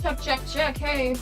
Check, check, check. Hey.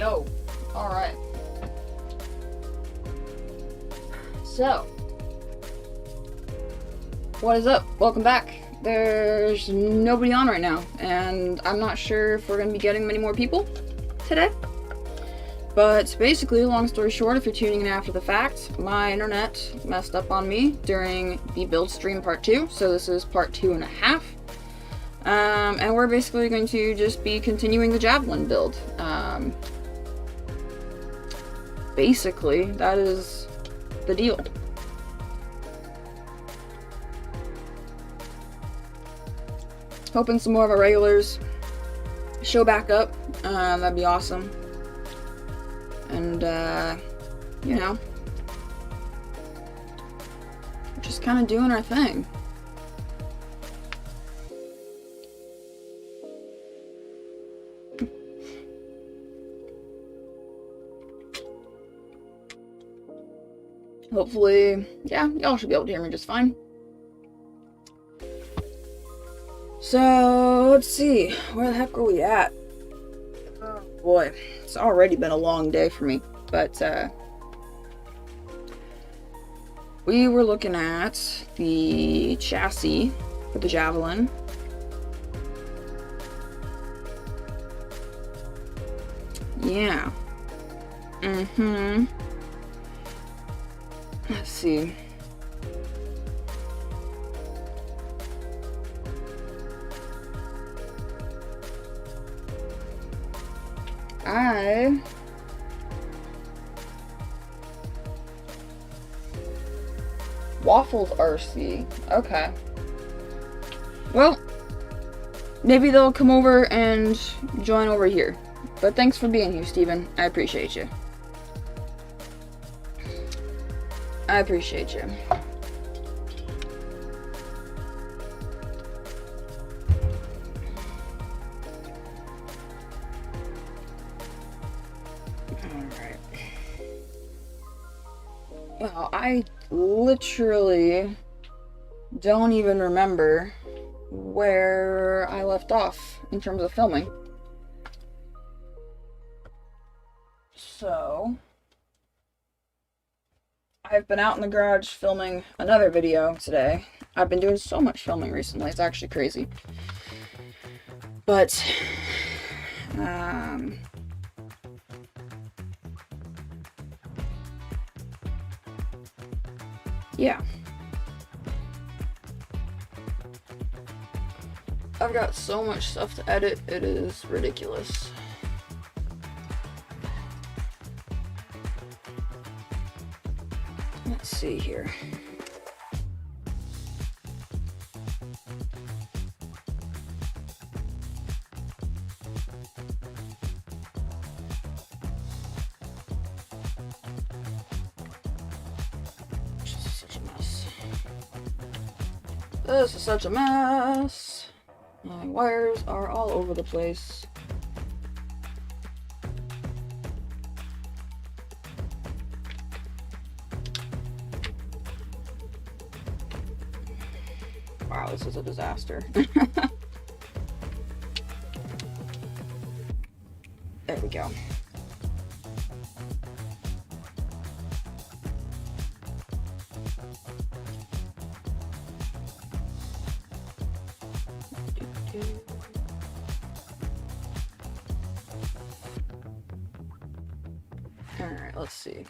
Yo. Alright. So. What is up? Welcome back. There's nobody on right now, and I'm not sure if we're going to be getting many more people today. But basically, long story short, if you're tuning in after the fact, my internet messed up on me during the build stream part 2, so this is part 2.5. And we're basically going to just be continuing the Javelin build. Basically, that is the deal. Hoping some more of our regulars show back up. That'd be awesome. And, you know, just kind of doing our thing. Hopefully, yeah, y'all should be able to hear me just fine. So, let's see, where the heck are we at? Oh boy, it's already been a long day for me, but, we were looking at the chassis for the Javelin. Yeah. Let's see. Waffles RC. Okay. Well, maybe they'll come over and join over here. But thanks for being here, Steven. I appreciate you. I appreciate you. Alright. Well, I literally don't even remember where I left off in terms of filming. So I've been out in the garage filming another video today. I've been doing so much filming recently, it's actually crazy. But, yeah. I've got so much stuff to edit, it is ridiculous. Let's see here. This is such a mess. This is such a mess. My wires are all over the place. Wow, this is a disaster. There we go. Alright, let's see.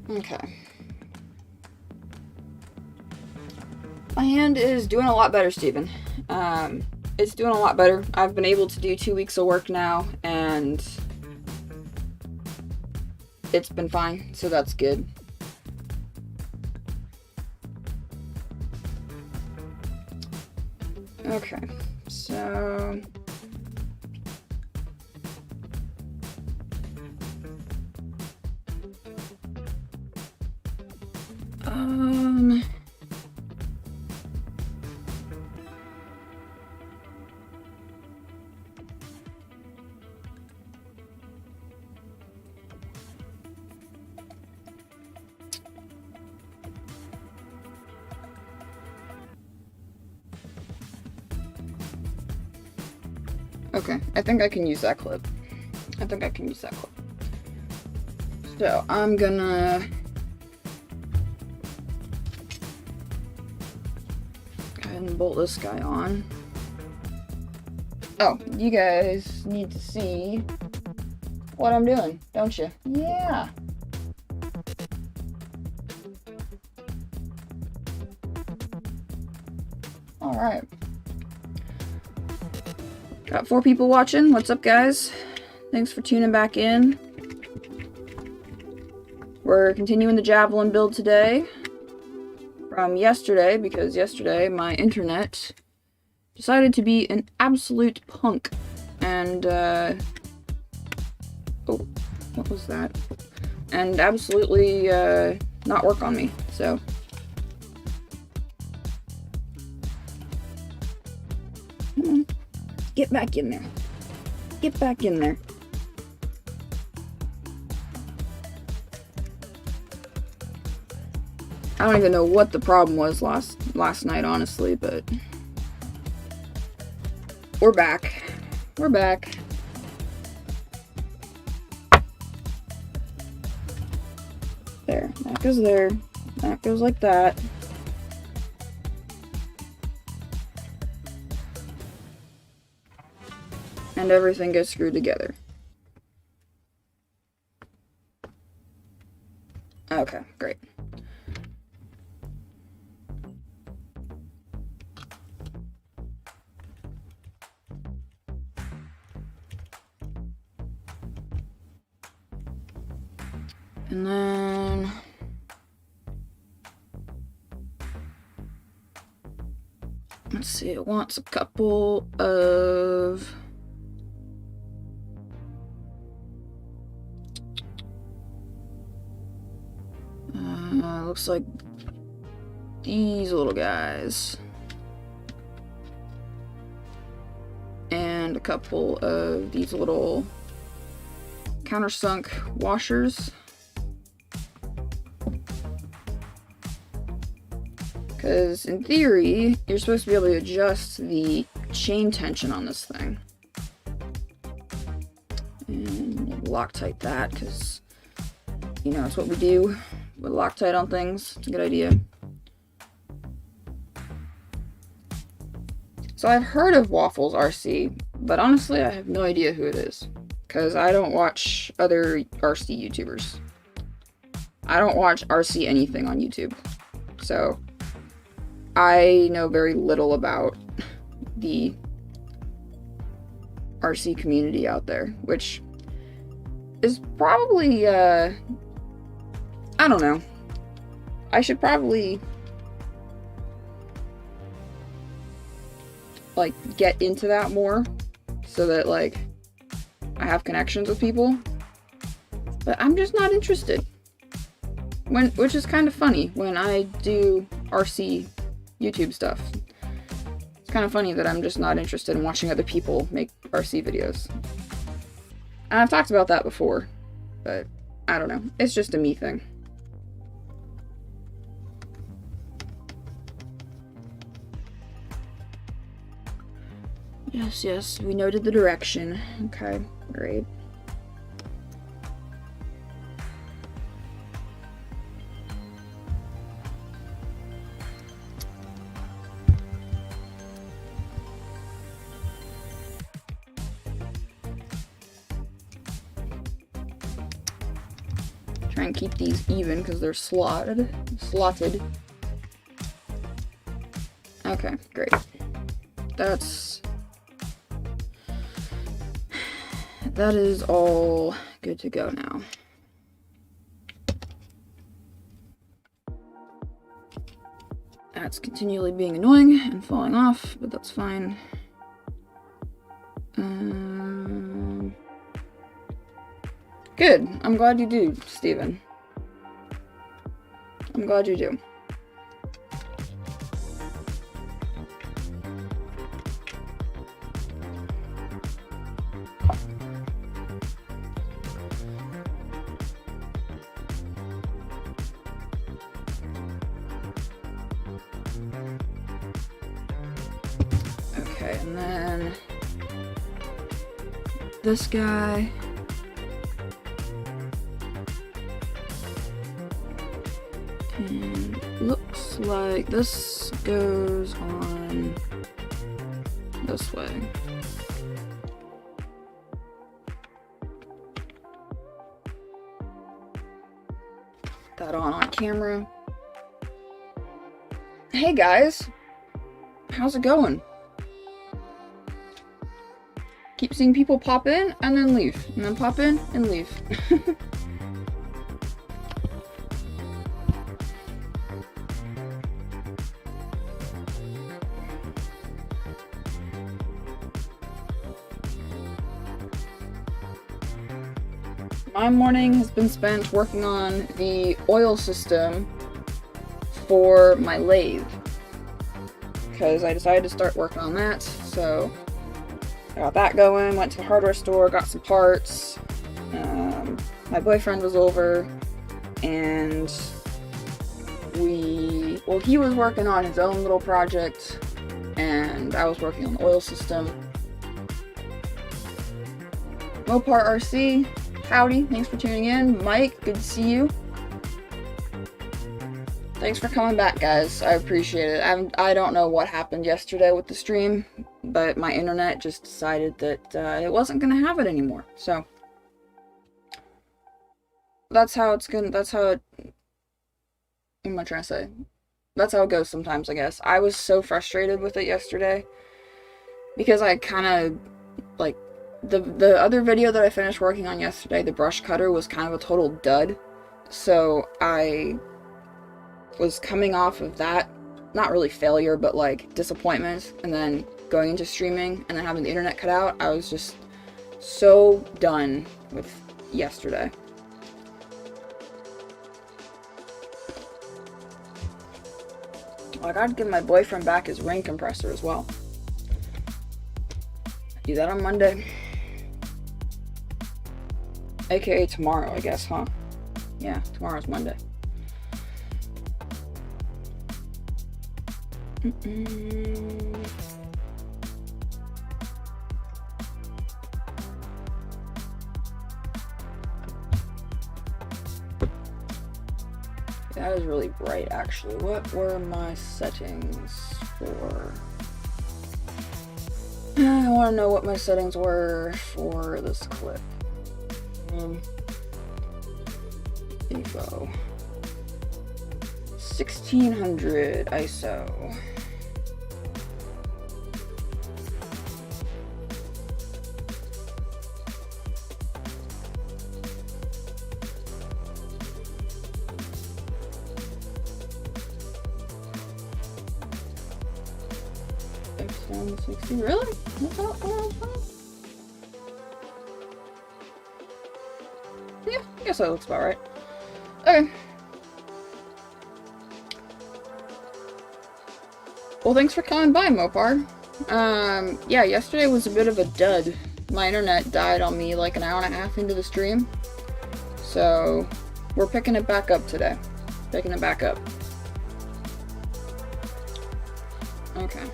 Okay. My hand is doing a lot better, Steven. It's doing a lot better. I've been able to do 2 weeks of work now, and it's been fine, so that's good. Okay, so... Okay, I think I can use that clip. So, I'm gonna... go ahead and bolt this guy on. Oh, you guys need to see what I'm doing, don't you? Yeah! Alright. Got 4 people watching. What's up, guys? Thanks for tuning back in. We're continuing the Javelin build today from yesterday, because yesterday my internet decided to be an absolute punk. And, oh, what was that? And absolutely, not work on me, so. Get back in there. Get back in there. I don't even know what the problem was last night, honestly, but we're back. We're back. There. That goes there. That goes like that. And everything gets screwed together. Okay, great. And then let's see, it wants a couple of looks like these little guys. And a couple of these little countersunk washers. Because in theory, you're supposed to be able to adjust the chain tension on this thing. And Loctite that, because, you know, it's what we do with Loctite on things. It's a good idea. So I've heard of Waffles RC, but honestly I have no idea who it is. Because I don't watch other RC YouTubers. I don't watch RC anything on YouTube. So I know very little about the RC community out there, which is probably, I don't know. I should probably, like, get into that more, so that, like, I have connections with people. But I'm just not interested. Which is kind of funny when I do RC YouTube stuff. It's kind of funny that I'm just not interested in watching other people make RC videos. And I've talked about that before, but I don't know. It's just a me thing. Yes, yes, we noted the direction. Okay, great. Try and keep these even because they're slotted. Okay, great. That is all good to go now. That's continually being annoying and falling off, but that's fine. Good. I'm glad you do, Steven. I'm glad you do. Okay, and then this guy. And looks like this goes on this way. Put that on camera. Hey guys, how's it going? Keep seeing people pop in and then leave, and then pop in and leave. My morning has been spent working on the oil system for my lathe, because I decided to start working on that, so I got that going, went to the hardware store, got some parts. My boyfriend was over, and he was working on his own little project, and I was working on the oil system. Mopar RC, howdy, thanks for tuning in. Mike, good to see you. Thanks for coming back, guys. I appreciate it. I don't know what happened yesterday with the stream, but my internet just decided that it wasn't gonna have it anymore. So that's how it. What am I trying to say? That's how it goes sometimes, I guess. I was so frustrated with it yesterday because I kind of like the other video that I finished working on yesterday. The brush cutter was kind of a total dud, so I was coming off of that, not really failure, but like disappointment, and then going into streaming and then having the internet cut out. I was just so done with yesterday. Well, I gotta give my boyfriend back his ring compressor as well. Do that on Monday. AKA tomorrow, I guess, huh? Yeah, tomorrow's Monday. That is really bright, actually. What were my settings for? I want to know what my settings were for this clip. Info. 1600 ISO. X760, really? That's all? Yeah, I guess that looks about right. Okay. Well, thanks for coming by, Mopar. Yeah, yesterday was a bit of a dud. My internet died on me like an hour and a half into the stream. So, we're picking it back up today. Picking it back up. Okay.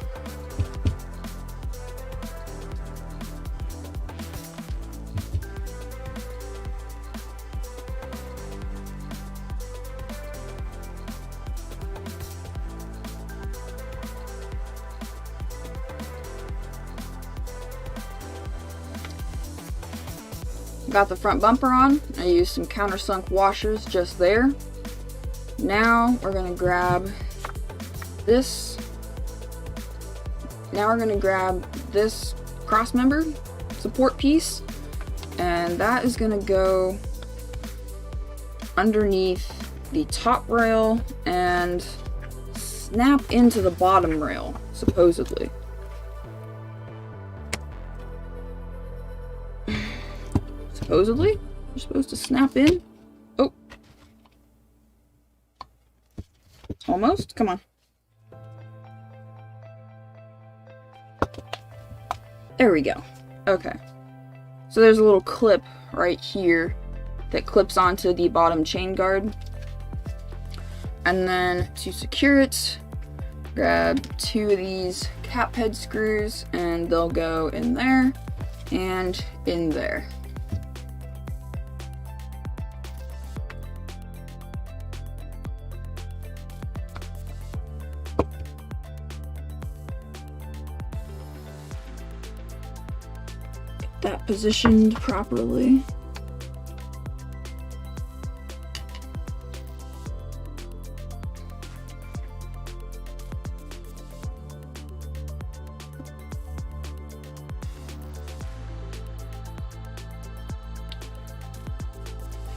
Got the front bumper on. I used some countersunk washers just there. Now we're gonna grab this. Now we're gonna grab this cross member support piece, and that is gonna go underneath the top rail and snap into the bottom rail, supposedly. Supposedly? You're supposed to snap in? Oh. Almost? Come on. There we go. Okay. So there's a little clip right here that clips onto the bottom chain guard. And then to secure it, grab 2 of these cap head screws and they'll go in there and in there. Get that positioned properly.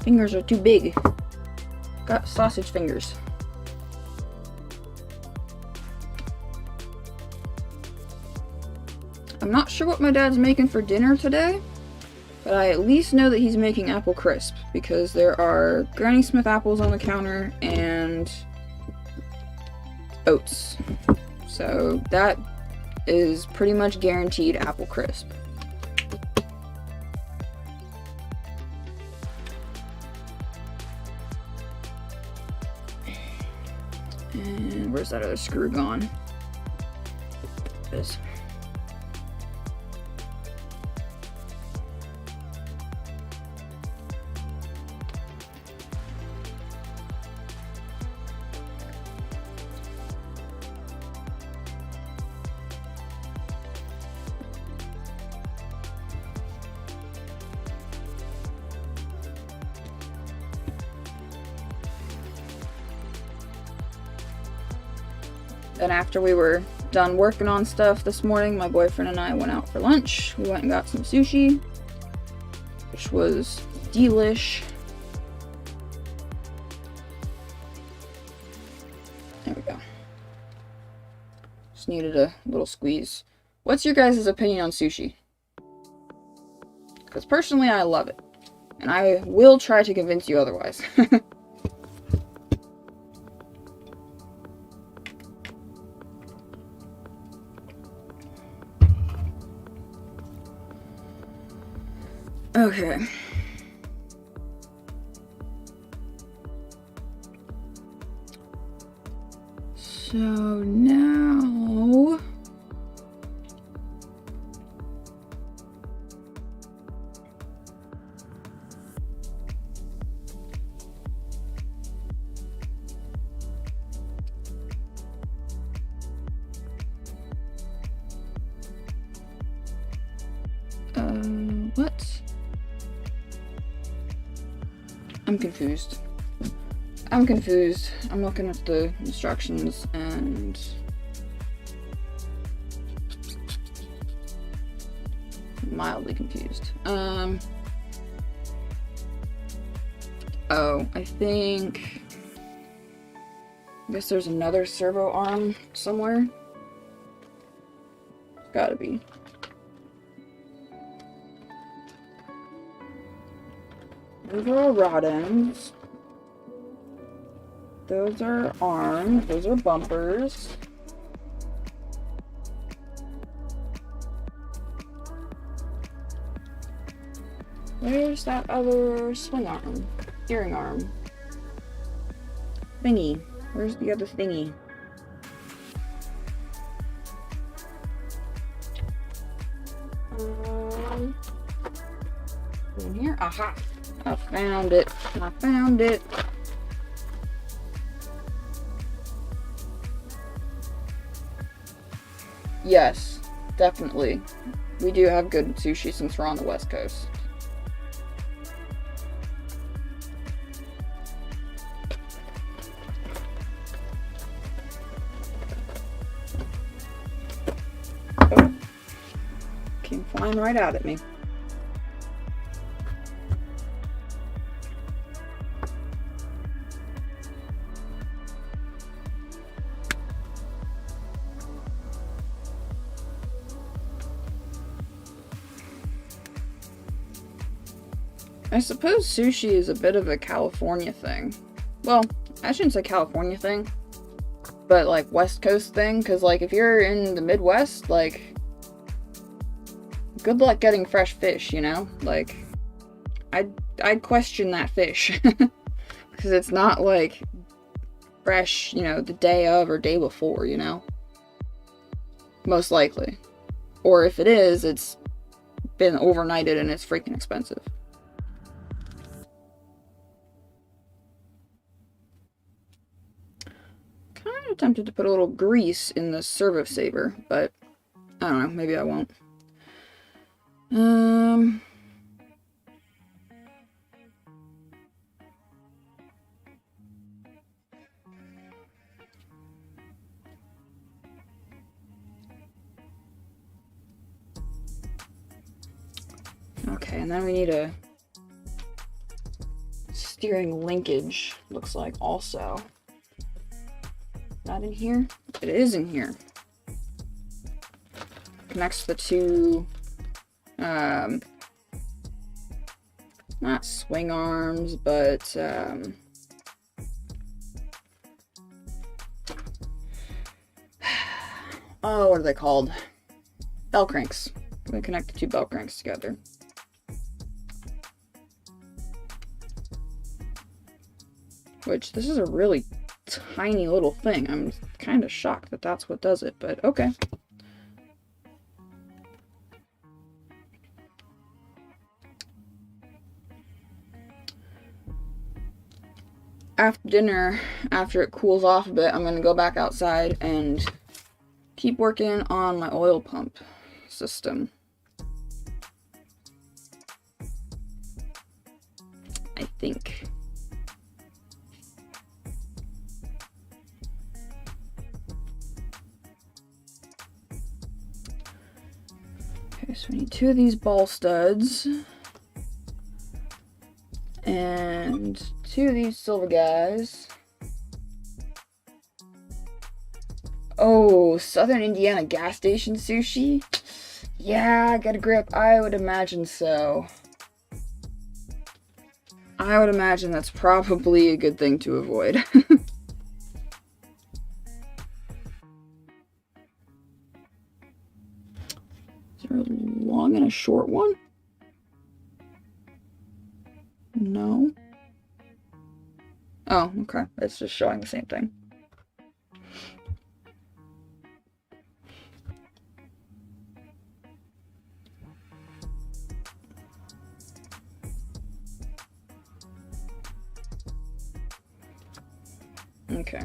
Fingers are too big. Got sausage fingers. I'm not sure what my dad's making for dinner today, but I at least know that he's making apple crisp because there are Granny Smith apples on the counter and oats. So that is pretty much guaranteed apple crisp. And where's that other screw gone? It is. Then after we were done working on stuff this morning, my boyfriend and I went out for lunch. We went and got some sushi, which was delish. There we go. Just needed a little squeeze. What's your guys' opinion on sushi? Because personally, I love it. And I will try to convince you otherwise. Okay. So now what? I'm confused. I'm confused. I'm looking at the instructions and mildly confused. Oh, I guess there's another servo arm somewhere. It's gotta be. Those are rod ends. Those are arms. Those are bumpers. Where's that other swing arm? Steering arm. Thingy. Where's the other thingy? In here? Aha! I found it. I found it. Yes, definitely. We do have good sushi since we're on the West Coast. Oh. Came flying right out at me. I suppose sushi is a bit of a California thing. Well, I shouldn't say California thing, but like West Coast thing, because like if you're in the Midwest, like good luck getting fresh fish, you know? Like I'd question that fish because it's not like fresh, you know, the day of or day before, you know? Most likely. Or if it is, it's been overnighted and it's freaking expensive. Kind of tempted to put a little grease in the servo saver, but I don't know, maybe I won't. Okay, and then we need a steering linkage, looks like, also. That in here? It is in here. Connects the two, not swing arms, but, oh, what are they called? Bell cranks. We connect the two bell cranks together. Which, this is a really tiny little thing. I'm kind of shocked that that's what does it, but okay. After dinner, after it cools off a bit, I'm going to go back outside and keep working on my oil pump system. I think. Okay, so we need two of these ball studs. And two of these silver guys. Oh, Southern Indiana gas station sushi? Yeah, get a grip. I would imagine so. I would imagine that's probably a good thing to avoid. Is there a long and a short one? No. Oh, okay. It's just showing the same thing. Okay.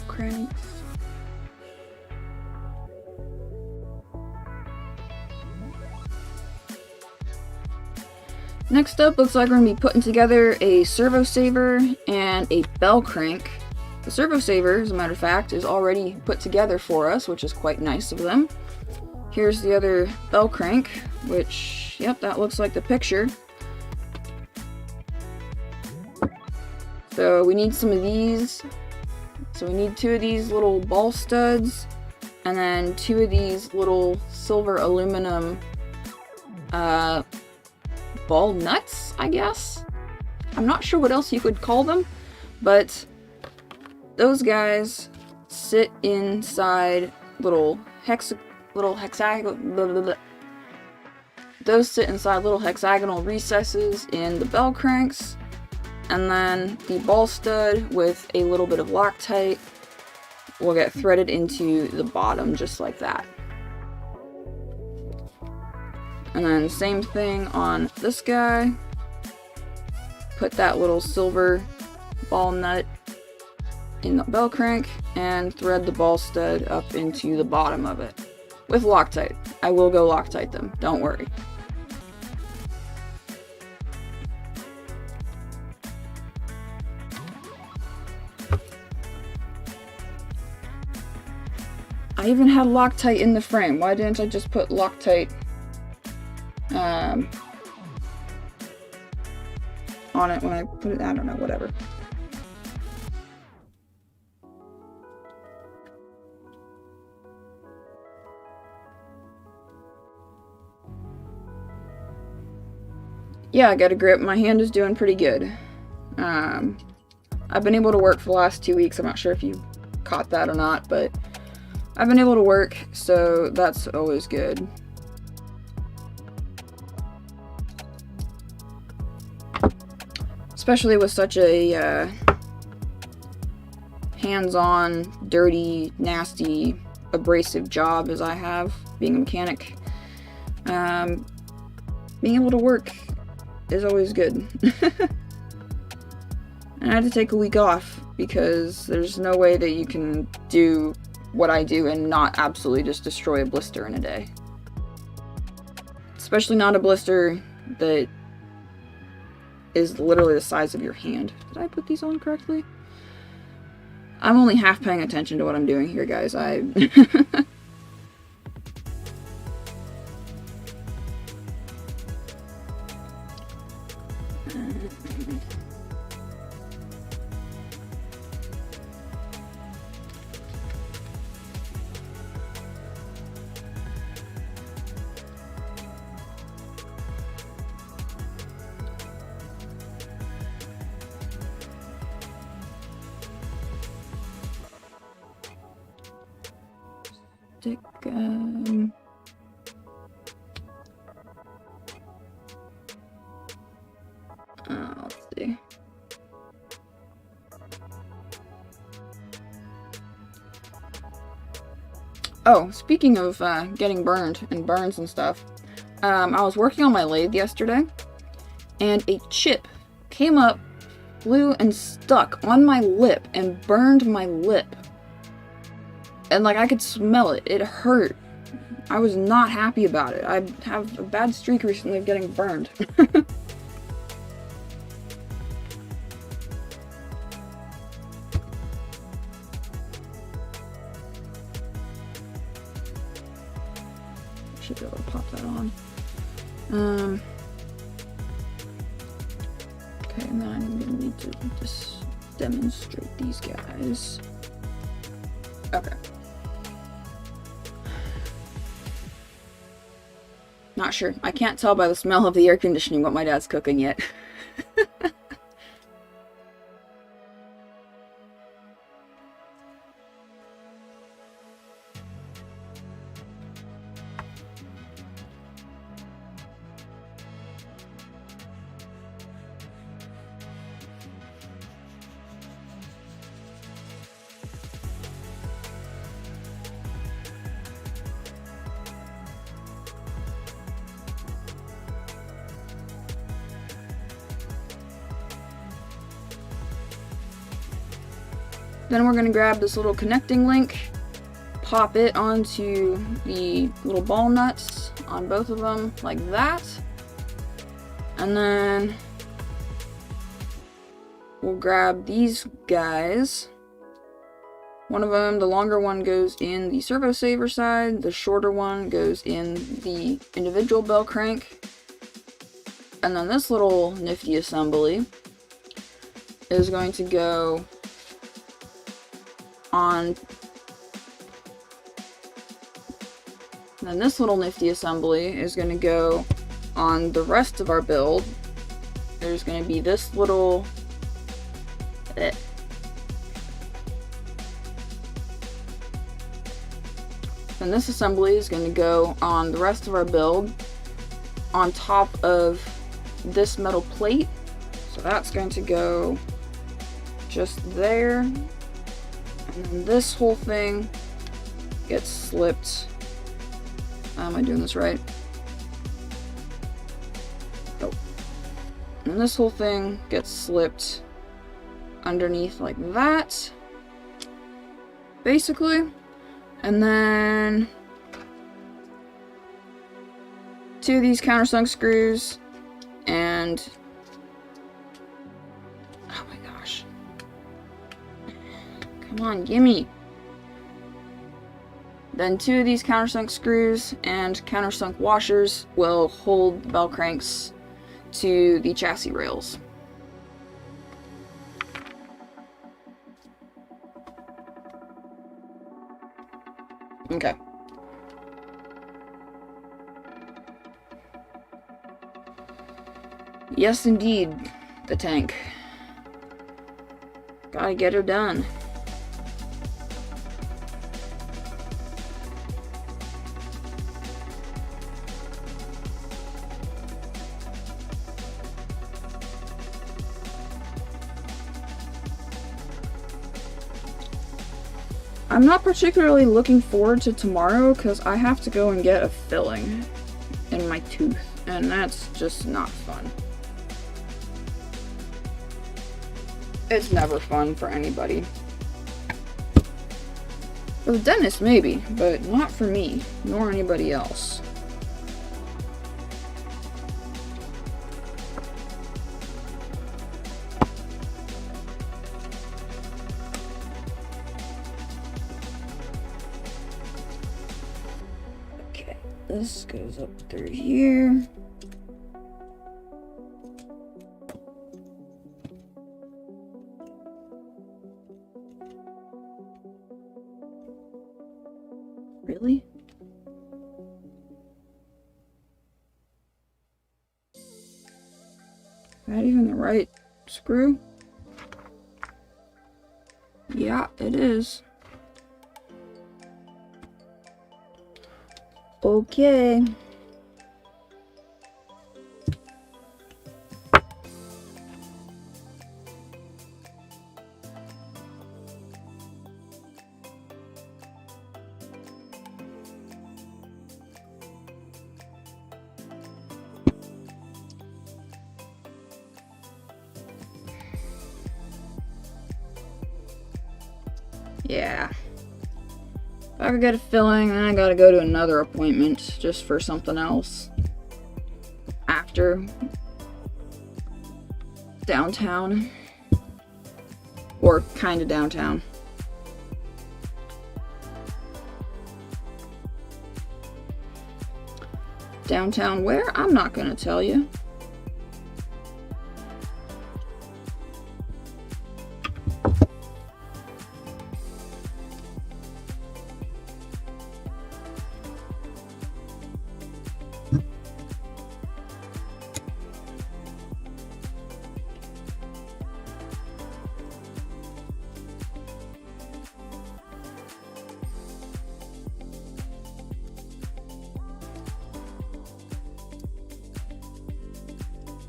Cranks. Next up, looks like we're going to be putting together a servo saver and a bell crank. The servo saver, as a matter of fact, is already put together for us, which is quite nice of them. Here's the other bell crank, which, yep, that looks like the picture. So we need some of these. So we need two of these little ball studs, and then two of these little silver aluminum ball nuts, I guess? I'm not sure what else you could call them, but those guys sit inside little hexagonal recesses in the bell cranks, and then the ball stud with a little bit of Loctite will get threaded into the bottom just like that. And then same thing on this guy. Put that little silver ball nut in the bell crank and thread the ball stud up into the bottom of it with Loctite. I will go Loctite them, don't worry. I even had Loctite in the frame. Why didn't I just put Loctite on it when I put it? I don't know, whatever. Yeah, I got a grip. My hand is doing pretty good. I've been able to work for the last 2 weeks. I'm not sure if you caught that or not, but I've been able to work, so that's always good. Especially with such a hands-on, dirty, nasty, abrasive job as I have, being a mechanic. Being able to work is always good. And I had to take a week off because there's no way that you can do what I do and not absolutely just destroy a blister in a day. Especially not a blister that is literally the size of your hand. Did I put these on correctly? I'm only half paying attention to what I'm doing here, guys. Stick, let's see. Oh, speaking of getting burned and burns and stuff, I was working on my lathe yesterday, and a chip came up, flew, and stuck on my lip and burned my lip. And like I could smell it. It hurt. I was not happy about it. I have a bad streak recently of getting burned. Should be able to pop that on. Okay, and then I'm gonna need to just demonstrate these guys. Okay. Not sure. I can't tell by the smell of the air conditioning what my dad's cooking yet. Then we're going to grab this little connecting link, pop it onto the little ball nuts on both of them like that, and then we'll grab these guys. One of them, the longer one, goes in the servo saver side, the shorter one goes in the individual bell crank, and then this little nifty assembly is going to go on, then this little nifty assembly is going to go on the rest of our build. There's going to be this little then this assembly is going to go on the rest of our build on top of this metal plate, so that's going to go just there. And then this whole thing gets slipped. Am I doing this right? And this whole thing gets slipped underneath like that, basically. And then 2 of these countersunk screws, and oh my gosh. Come on, gimme. Then 2 of these countersunk screws and countersunk washers will hold the bell cranks to the chassis rails. Okay. Yes, indeed, the tank. Gotta get her done. I'm not particularly looking forward to tomorrow because I have to go and get a filling in my tooth, and that's just not fun. It's never fun for anybody. For the dentist, maybe, but not for me, nor anybody else. Okay, this goes up through here. Really? Is that even the right screw? Yeah, it is. Okay. Yeah. If I could get a filling, then I gotta go to another appointment just for something else. After downtown. Or kinda downtown. Downtown where? I'm not gonna tell you.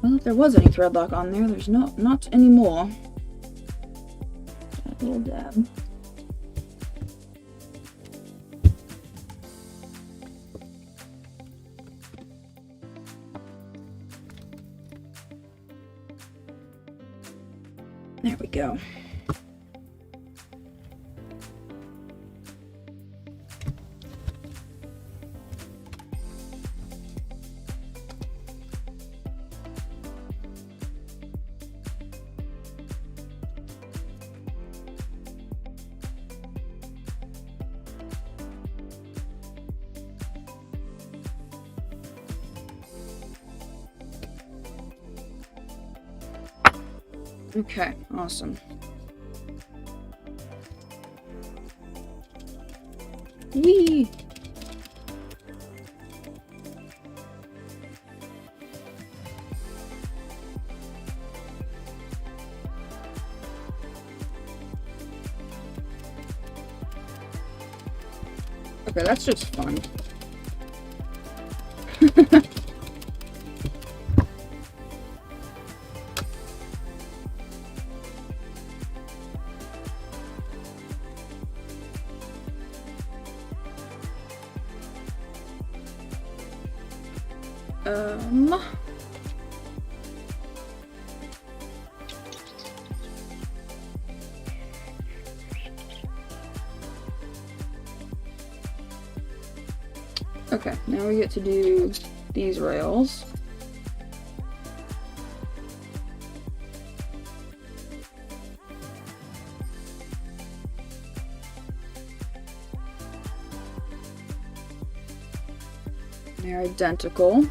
Well, if there was any thread lock on there, there's not anymore. That little dab. There we go. Okay, awesome. Yee! Okay, that's just fun. Okay, now we get to do these rails. They're identical.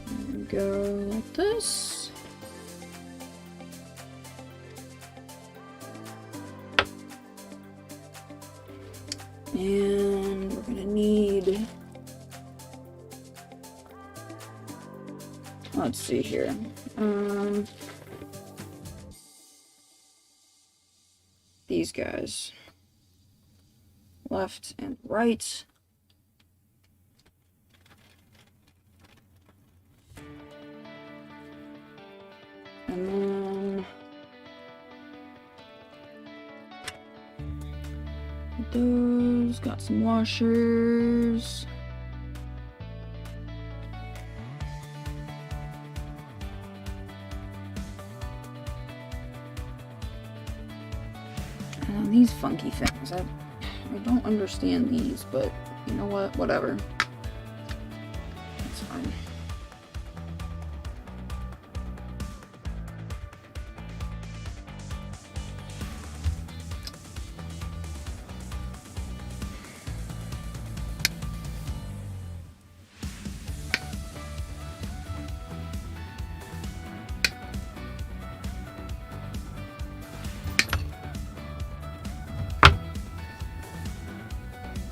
There we go, like this. And we're gonna need, let's see here. These guys, left and right. And then those got some washers. And these funky things. I don't understand these, but you know what? Whatever. That's fine.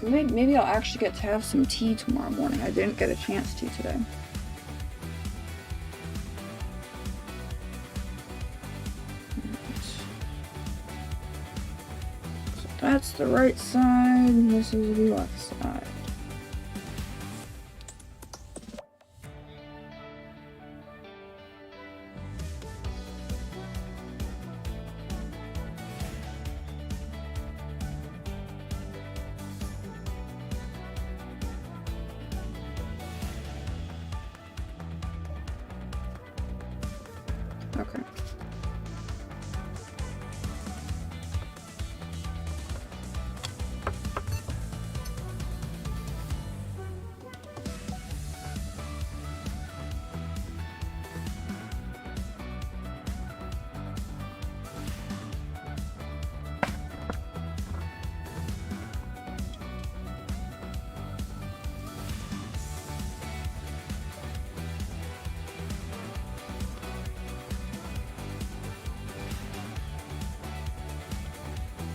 Maybe I'll actually get to have some tea tomorrow morning. I didn't get a chance to today. So that's the right side, and this is the left side. Okay.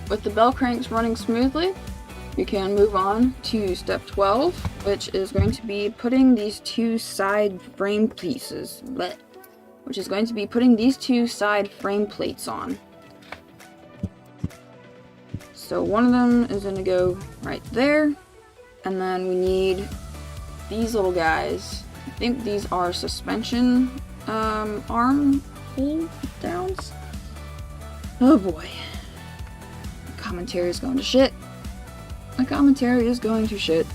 With the bell cranks running smoothly, we can move on to step 12, which is going to be putting these two side frame pieces, which is going to be putting these two side frame plates on. So one of them is going to go right there, and then we need these little guys. I think these are suspension arm pull downs. Oh boy. Commentary is going to shit. My commentary is going to shit.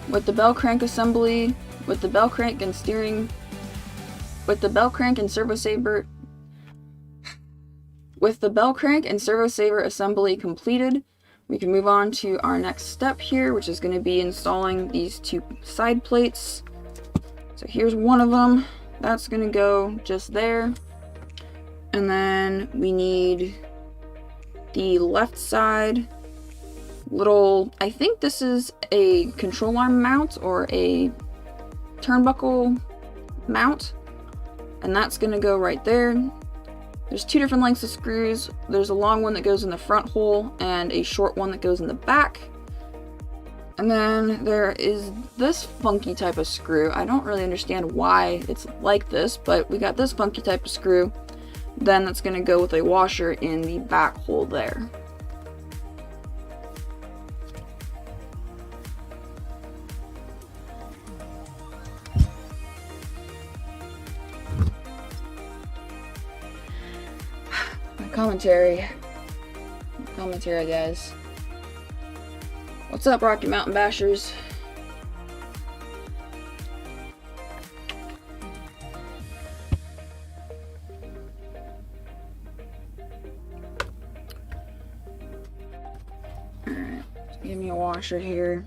With the bell crank assembly, with the bell crank and steering, with the bell crank and servo saver, with the bell crank and servo saver assembly completed, we can move on to our next step here, which is going to be installing these two side plates. So here's one of them. That's going to go just there. And then we need the left side little, I think this is a control arm mount or a turnbuckle mount. And that's going to go right there. There's two different lengths of screws. There's a long one that goes in the front hole and a short one that goes in the back. And then there is this funky type of screw. I don't really understand why it's like this, but we got this funky type of screw. Then that's going to go with a washer in the back hole there. Commentary, guys. What's up, Rocky Mountain Bashers? Give me a washer here.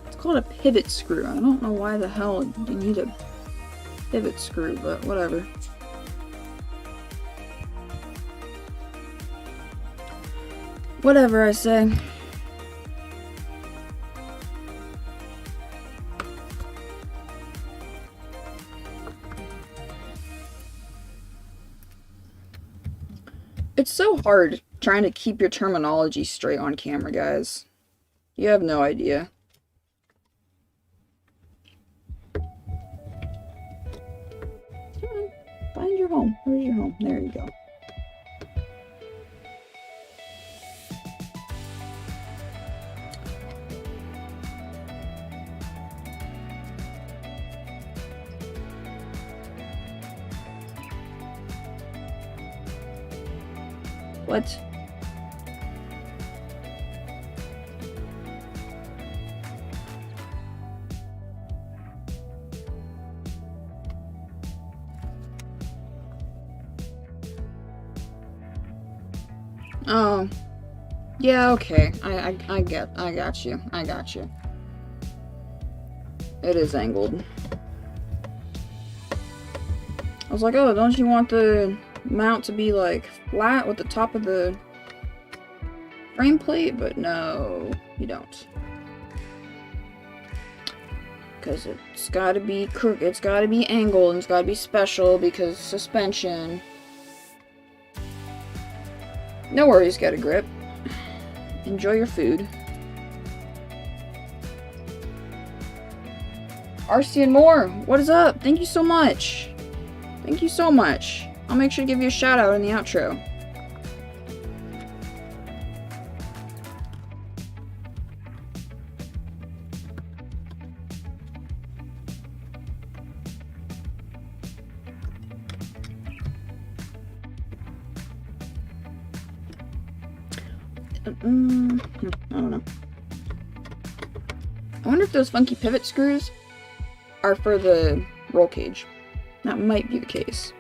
It's called a pivot screw. I don't know why the hell you need a pivot screw, but whatever. Whatever, I say. It's so hard trying to keep your terminology straight on camera, guys. You have no idea. Come on, find your home. Where's your home? There you go. What? Oh. Yeah, okay. I got you. I got you. It is angled. I was like, oh, don't you want the mount to be like flat with the top of the frame plate? But no, you don't. Because it's gotta be crooked, it's gotta be angled, and it's gotta be special because suspension. No worries, get a grip. Enjoy your food. RC and more, what is up? Thank you so much. Thank you so much. I'll make sure to give you a shout out in the outro. I don't know. I wonder if those funky pivot screws are for the roll cage. That might be the case.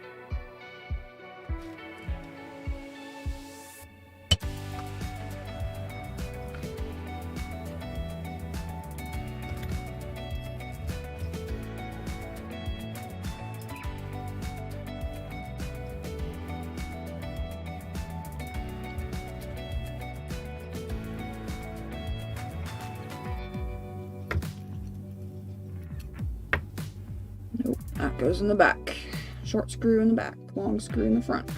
Nope, that goes in the back. Short screw in the back, long screw in the front.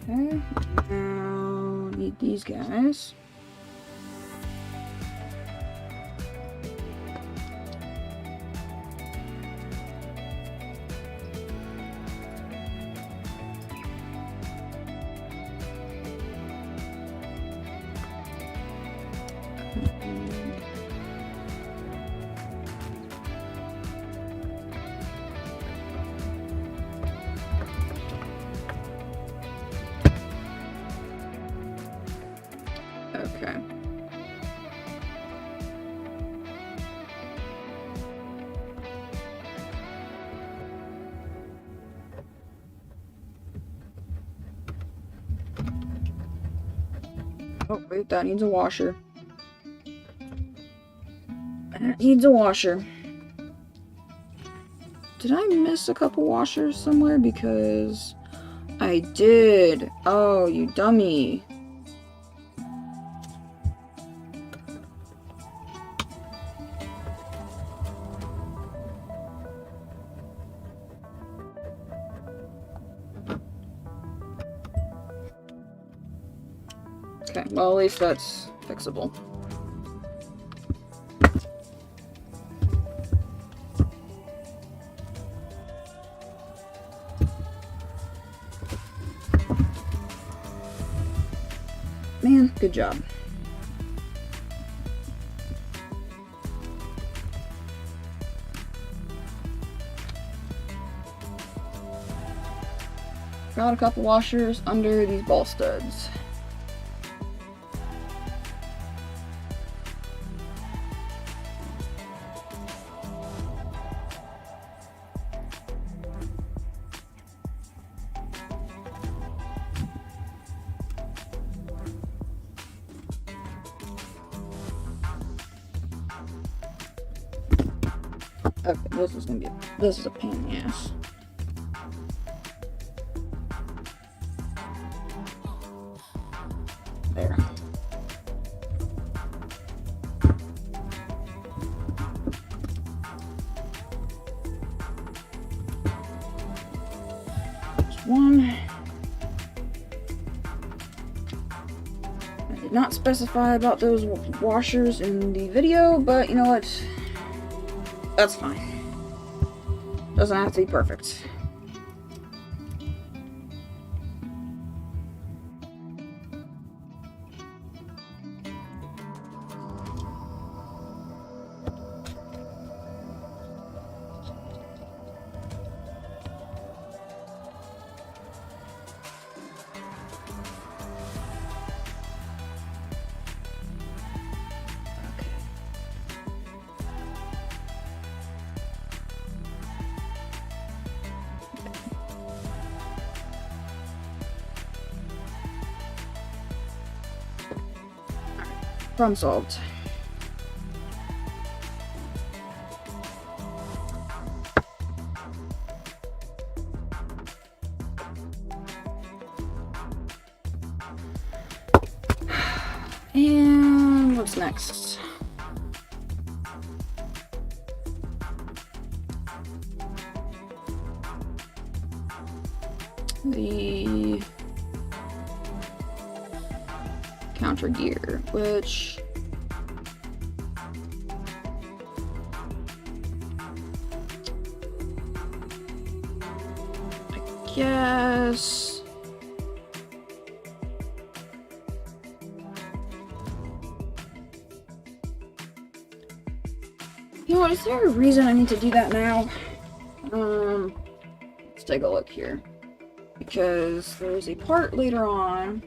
Okay, now need these guys. Okay. Oh, wait, that needs a washer. That needs a washer. Did I miss a couple washers somewhere? Because I did. Oh, you dummy. Okay, well, at least that's fixable. Man, good job. Got a couple washers under these ball studs. Okay, this is a pain in the ass. There. There's one. I did not specify about those washers in the video, but you know what? That's fine. Doesn't have to be perfect. Problem solved. And what's next? The counter gear, which I guess you know what, is there a reason I need to do that now? Let's take a look here, because there's a part later on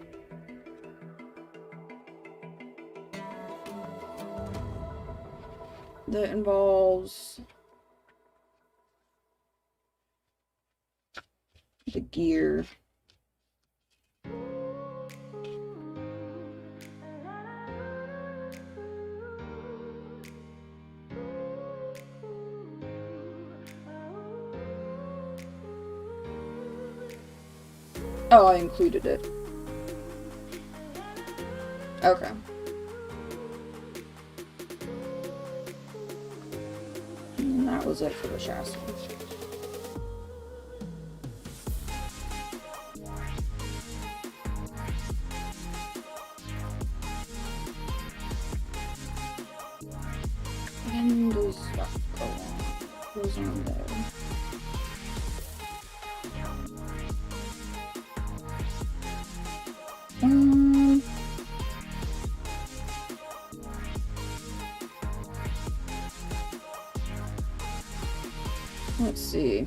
that involves the gear. Oh, I included it. Okay. And that was it for the chassis. And those stuff go on. Those are on there. Let's see.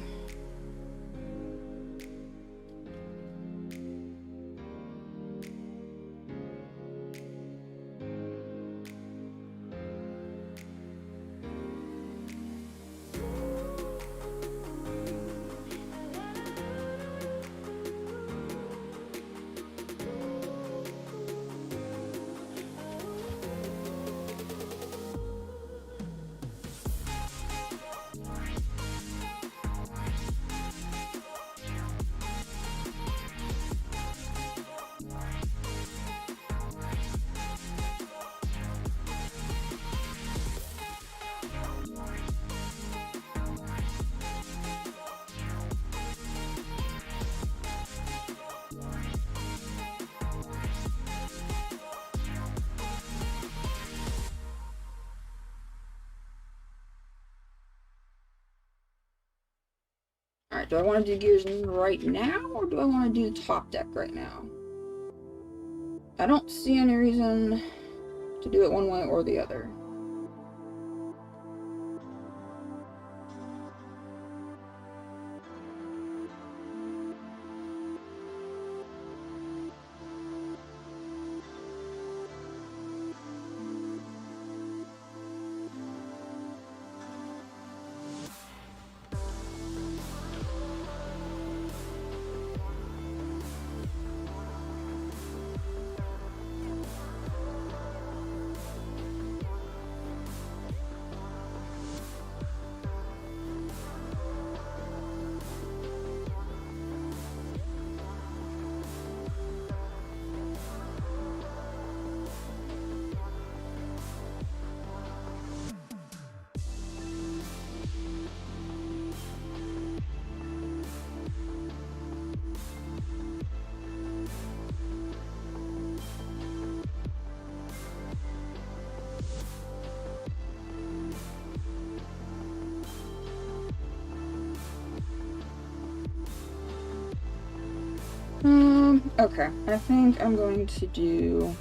Alright, do I want to do gears right now, or do I want to do the top deck right now? I don't see any reason to do it one way or the other. Okay, I think I'm going to do...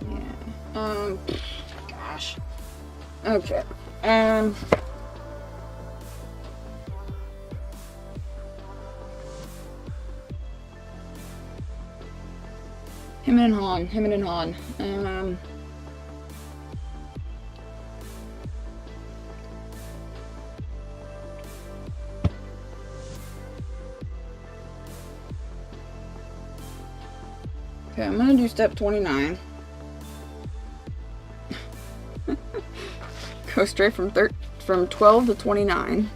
Yeah, gosh. Okay, him and Han. Okay, I'm gonna do step 29. Go straight from 12 to 29.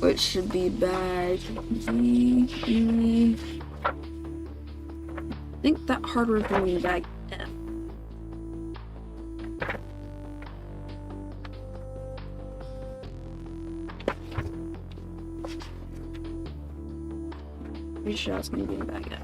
Which should be bag D, E. I think that hardware is going to be bag F. Pretty sure that's going to be in bag F.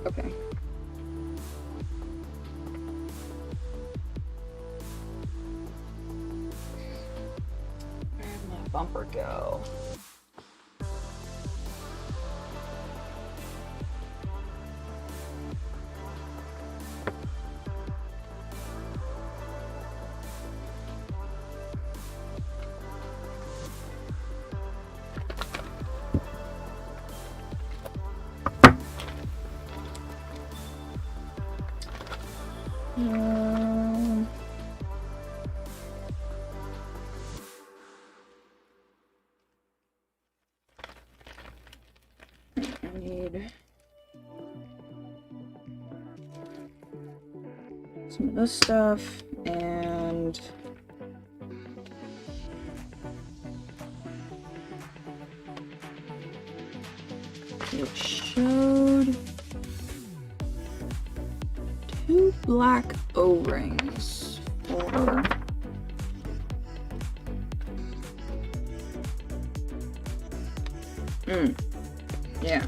Okay. Where'd my bumper go? I need some of this stuff and it showed 2 black O-rings for yeah.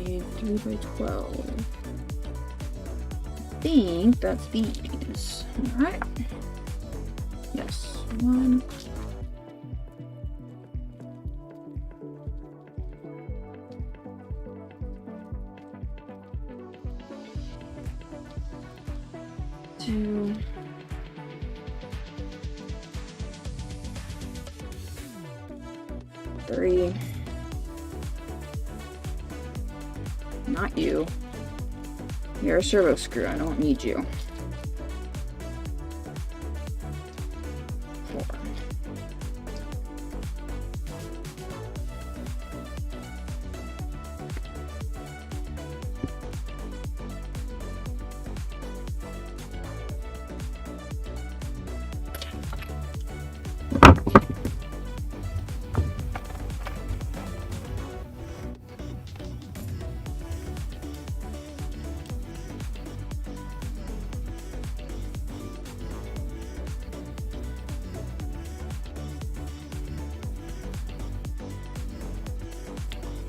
Need 3 by 12. I think that's these. Alright. Yes. 1. 3. Not you. You're a servo screw. I don't need you. 4.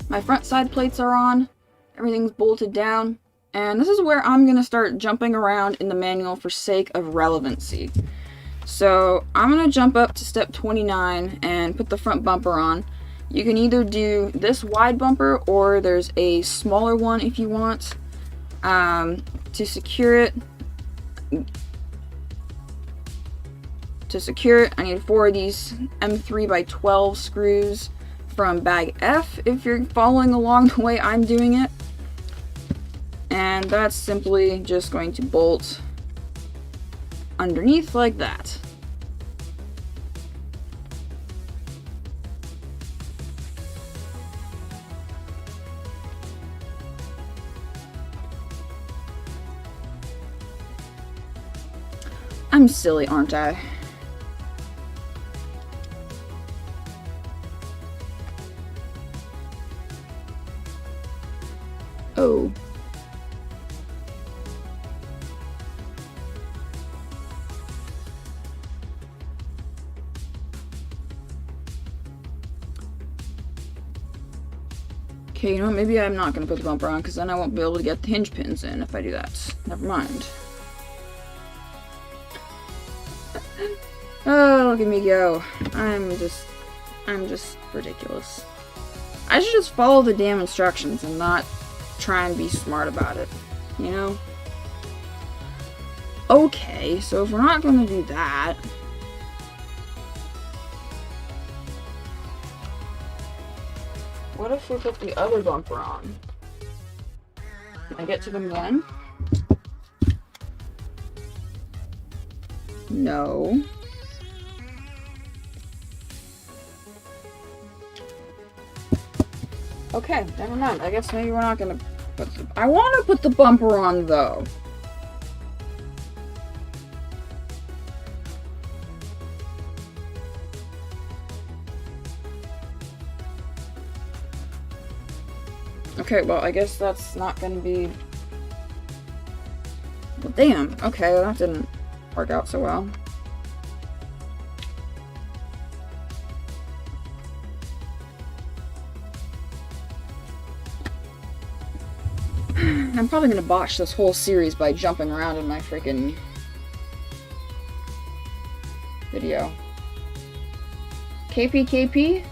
My front side plates are on, everything's bolted down, and this is where I'm going to start jumping around in the manual for sake of relevancy. So I'm going to jump up to step 29 and put the front bumper on. You can either do this wide bumper or there's a smaller one if you want. To secure it, I need 4 of these M3x12 screws from bag F if you're following along the way I'm doing it. And that's simply just going to bolt underneath like that. I'm silly, aren't I? Oh. Okay, you know what? Maybe I'm not going to put the bumper on because then I won't be able to get the hinge pins in if I do that. Never mind. Oh, look at me go. I'm just ridiculous. I should just follow the damn instructions and not try and be smart about it, you know? Okay, so if we're not going to do that, what if we put the other bumper on? Can I get to them then? No. Okay, never mind. I guess maybe we're not gonna put the... I want to put the bumper on, though. Okay, well, I guess that's not gonna be... Well, damn. Okay, well, that didn't work out so well. I'm probably gonna botch this whole series by jumping around in my freaking video. KPKP?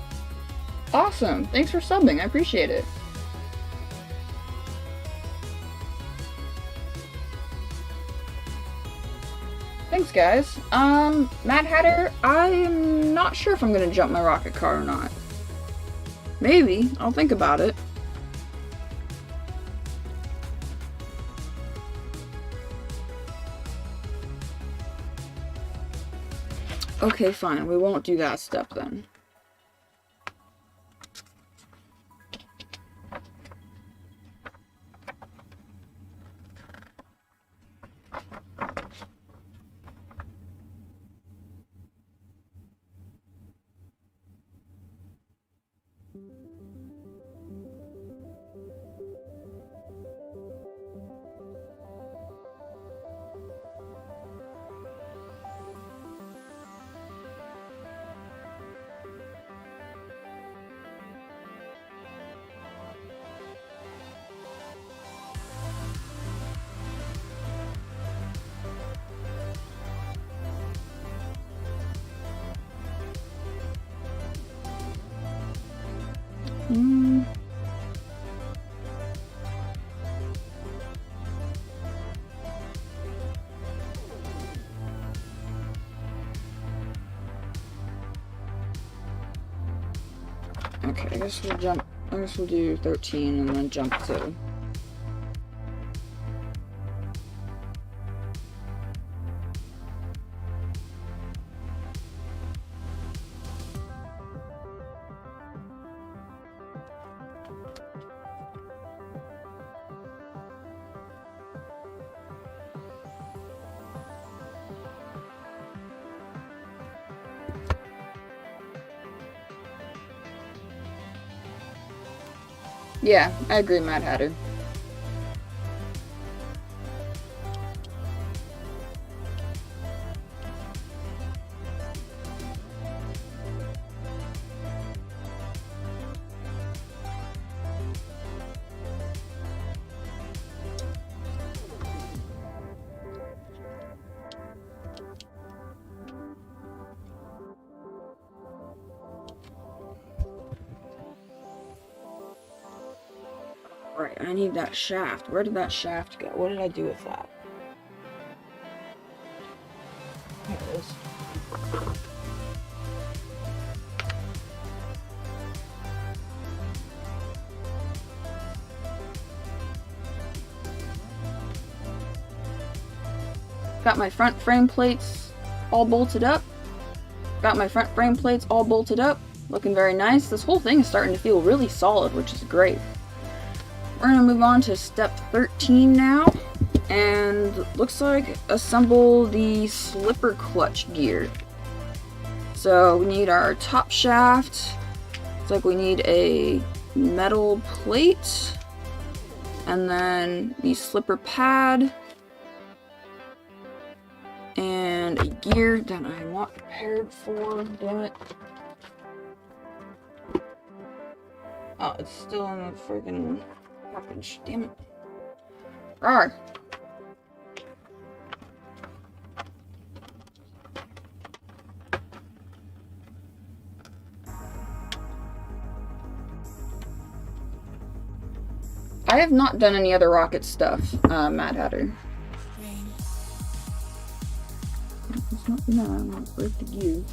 Awesome! Thanks for subbing, I appreciate it. Thanks, guys. Mad Hatter, I'm not sure if I'm gonna jump my rocket car or not. Maybe. I'll think about it. Okay, fine. We won't do that step then. Okay, I guess we'll do 13 and then jump to... Yeah, I agree, Mad Hatter. Right, I need that shaft. Where did that shaft go? What did I do with that? Here it is. Got my front frame plates all bolted up. Looking very nice. This whole thing is starting to feel really solid, which is great. We're gonna move on to step 13 now, and looks like assemble the slipper clutch gear. So we need our top shaft. Looks like we need a metal plate, and then the slipper pad, and a gear that I'm not prepared for. Damn it. Oh, it's still in the friggin' package. Damn it. Rawr. I have not done any other rocket stuff, Mad Hatter. It's not, no, I'm not break the gear.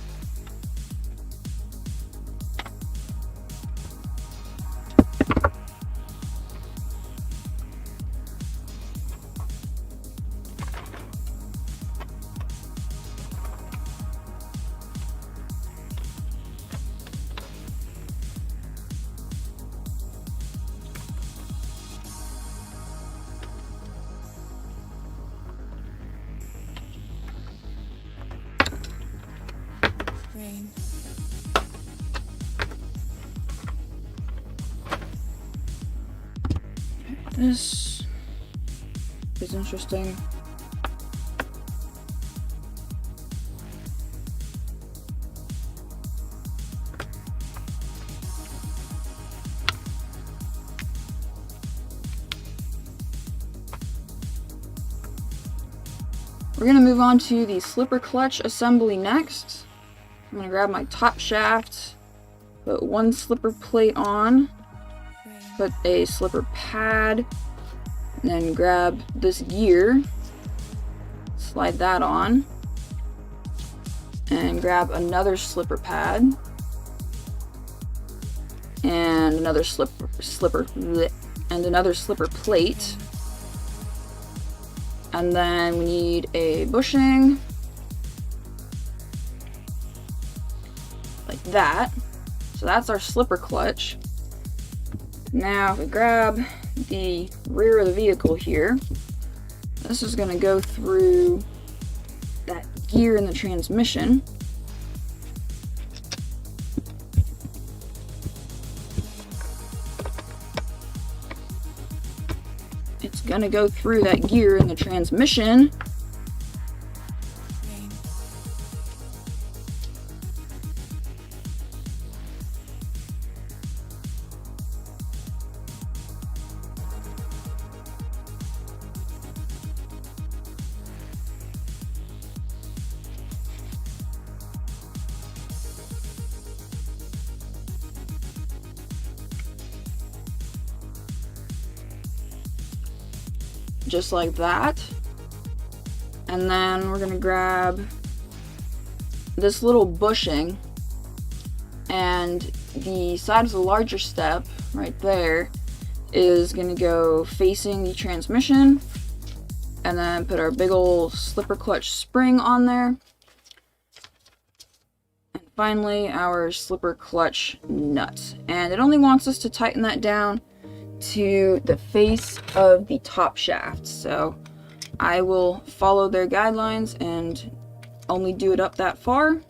This is interesting. We're going to move on to the slipper clutch assembly next. I'm going to grab my top shaft, put one slipper plate on, put a slipper pad, and then grab this gear, slide that on, and grab another slipper pad, and another slipper plate. And then we need a bushing, like that. So that's our slipper clutch. Now if we grab the rear of the vehicle here, this is going to go through that gear in the transmission. It's going to go through that gear in the transmission. Just like that. And then we're gonna grab this little bushing and the side of the larger step right there is going to go facing the transmission, and then put our big old slipper clutch spring on there. And finally, our slipper clutch nut. And it only wants us to tighten that down to the face of the top shaft. So I will follow their guidelines and only do it up that far.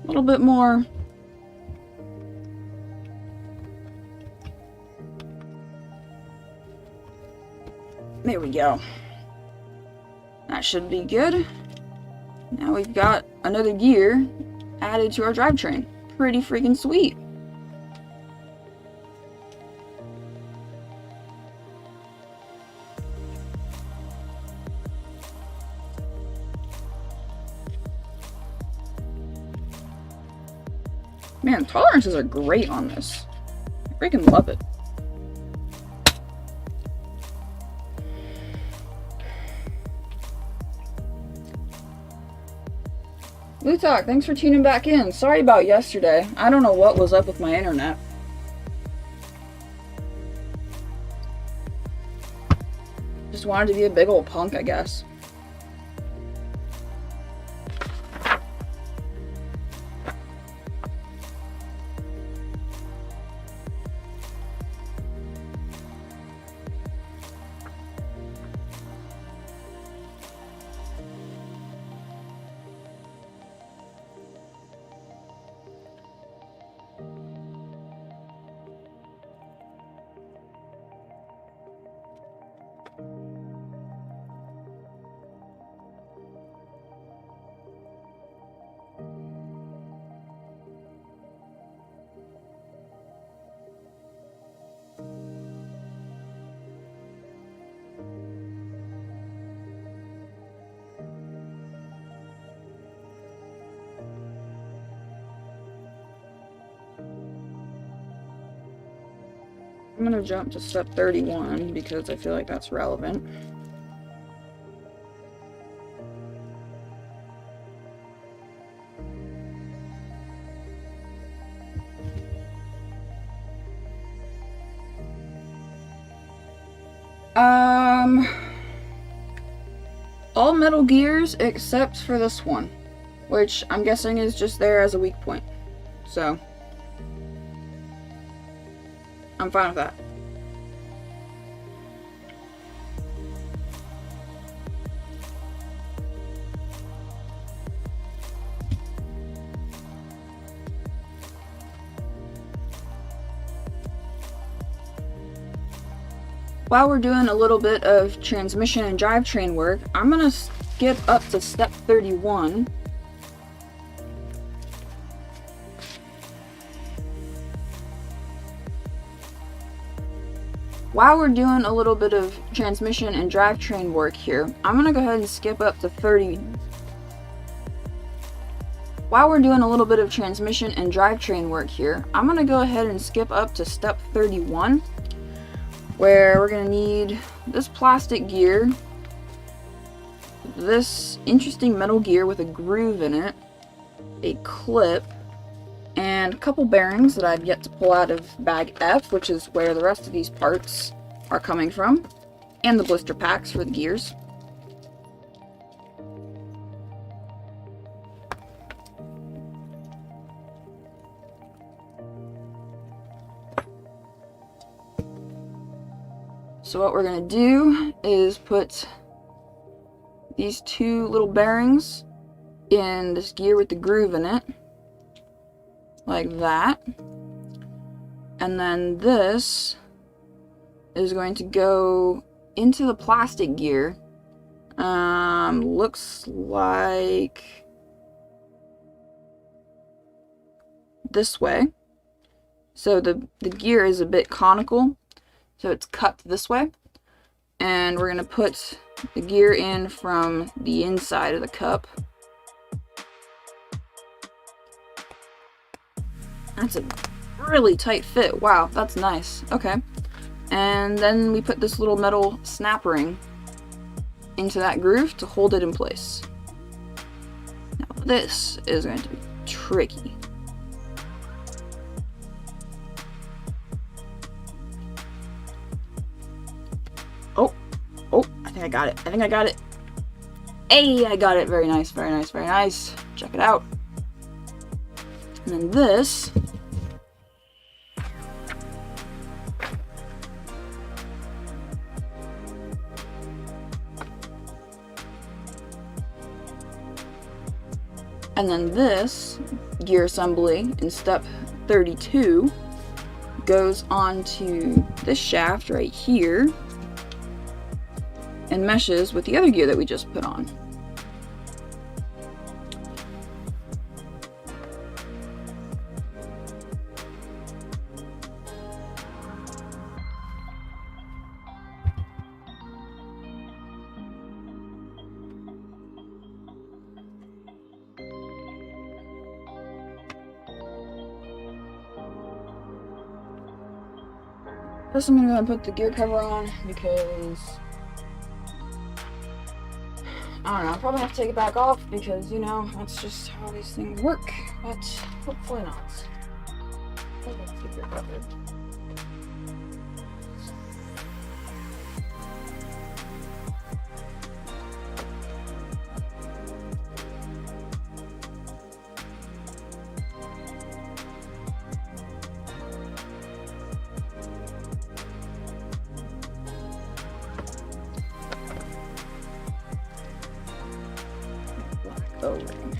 A little bit more. There we go. That should be good. Now we've got another gear added to our drivetrain. Pretty freaking sweet. Man, tolerances are great on this. I freaking love it. Lutok, thanks for tuning back in. Sorry about yesterday. I don't know what was up with my internet. Just wanted to be a big old punk, I guess. I'm gonna jump to step 31 because I feel like that's relevant. All metal gears except for this one, which I'm guessing is just there as a weak point. So I'm fine with that. While we're doing a little bit of transmission and drivetrain work, I'm gonna skip up to step 31. While we're doing a little bit of transmission and drivetrain work here, I'm gonna go ahead and skip up to 30. While we're doing a little bit of transmission and drivetrain work here, I'm gonna go ahead and skip up to step 31, where we're gonna need this plastic gear, this interesting metal gear with a groove in it, a clip, and a couple bearings that I've yet to pull out of bag F, which is where the rest of these parts are coming from, and the blister packs for the gears. So what we're going to do is put these two little bearings in this gear with the groove in it, like that. And then this is going to go into the plastic gear. Looks like this way. So the gear is a bit conical. So it's cut this way, and we're going to put the gear in from the inside of the cup. That's a really tight fit. Wow, that's nice. Okay. And then we put this little metal snap ring into that groove to hold it in place. Now this is going to be tricky. Oh, I think I got it. Hey, I got it. Very nice, very nice, very nice. Check it out. And then this. And then this gear assembly in step 32 goes onto this shaft right here and meshes with the other gear that we just put on. First I'm gonna go ahead and put the gear cover on because I don't know, I'll probably have to take it back off because, you know, that's just how these things work, but hopefully not. Let's keep it covered. O-ring.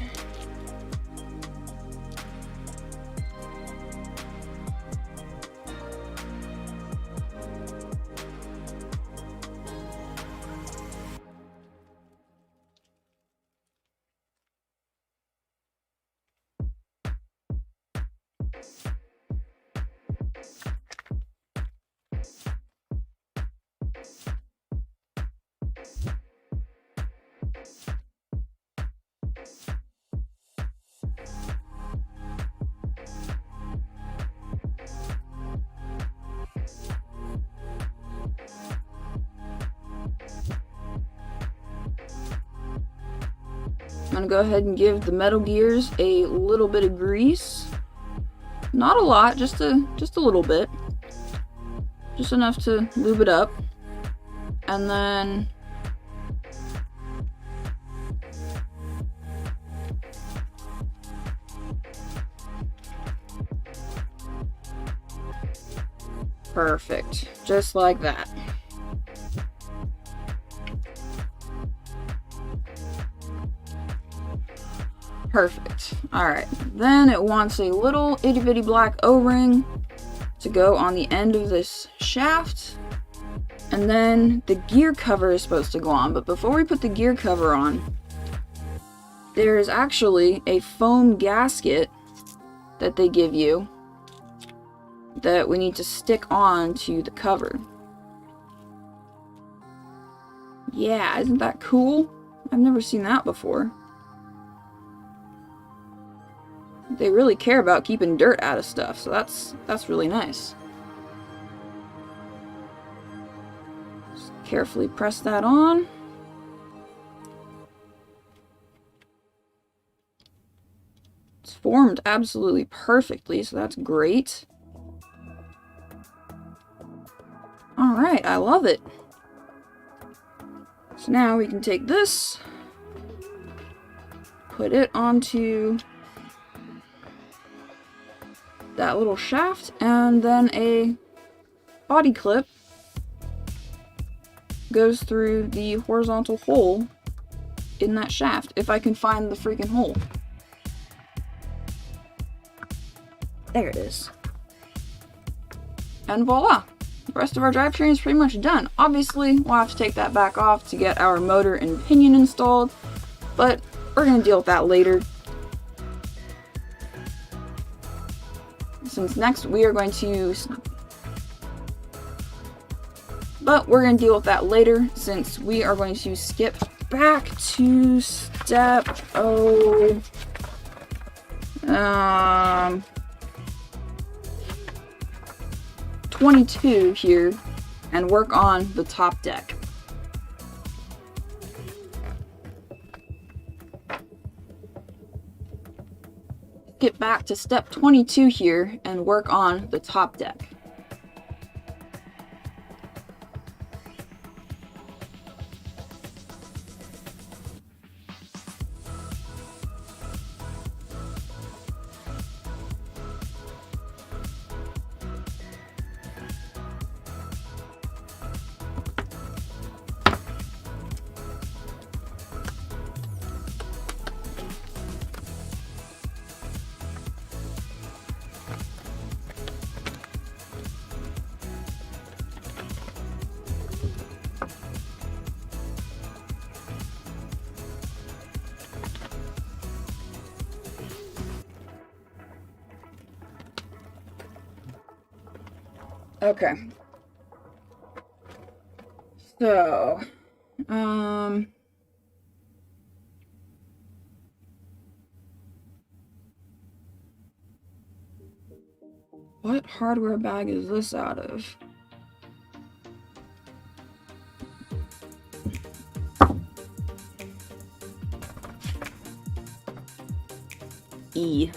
I'm gonna go ahead and give the metal gears a little bit of grease. Not a lot, just a little bit. Just enough to lube it up. And then perfect. Just like that. Perfect. Alright, then it wants a little itty bitty black O-ring to go on the end of this shaft. And then the gear cover is supposed to go on, but before we put the gear cover on, there is actually a foam gasket that they give you that we need to stick on to the cover. Yeah, isn't that cool? I've never seen that before. They really care about keeping dirt out of stuff, so that's really nice. Just carefully press that on. It's formed absolutely perfectly, so that's great. Alright, I love it. So now we can take this, put it onto that little shaft, and then a body clip goes through the horizontal hole in that shaft, if I can find the freaking hole. There it is. And voila! The rest of our drivetrain is pretty much done. Obviously, we'll have to take that back off to get our motor and pinion installed, but we're going to deal with that later. Since next we are going to... But we're going to deal with that later, since we are going to skip back to step 22 here, and work on the top deck. Get back to step 22 here and work on the top deck. Okay. So, what hardware bag is this out of? E.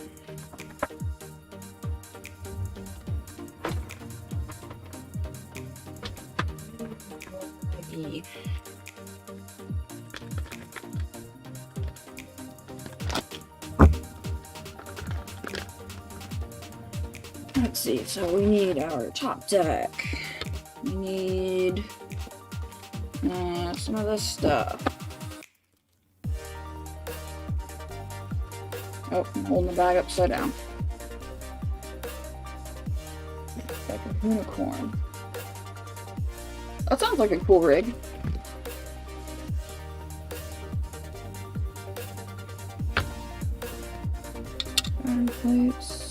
E. Let's see, so we need our top deck. We need some of this stuff. Oh, I'm holding the bag upside down. Like a unicorn. That sounds like a cool rig. Iron plates.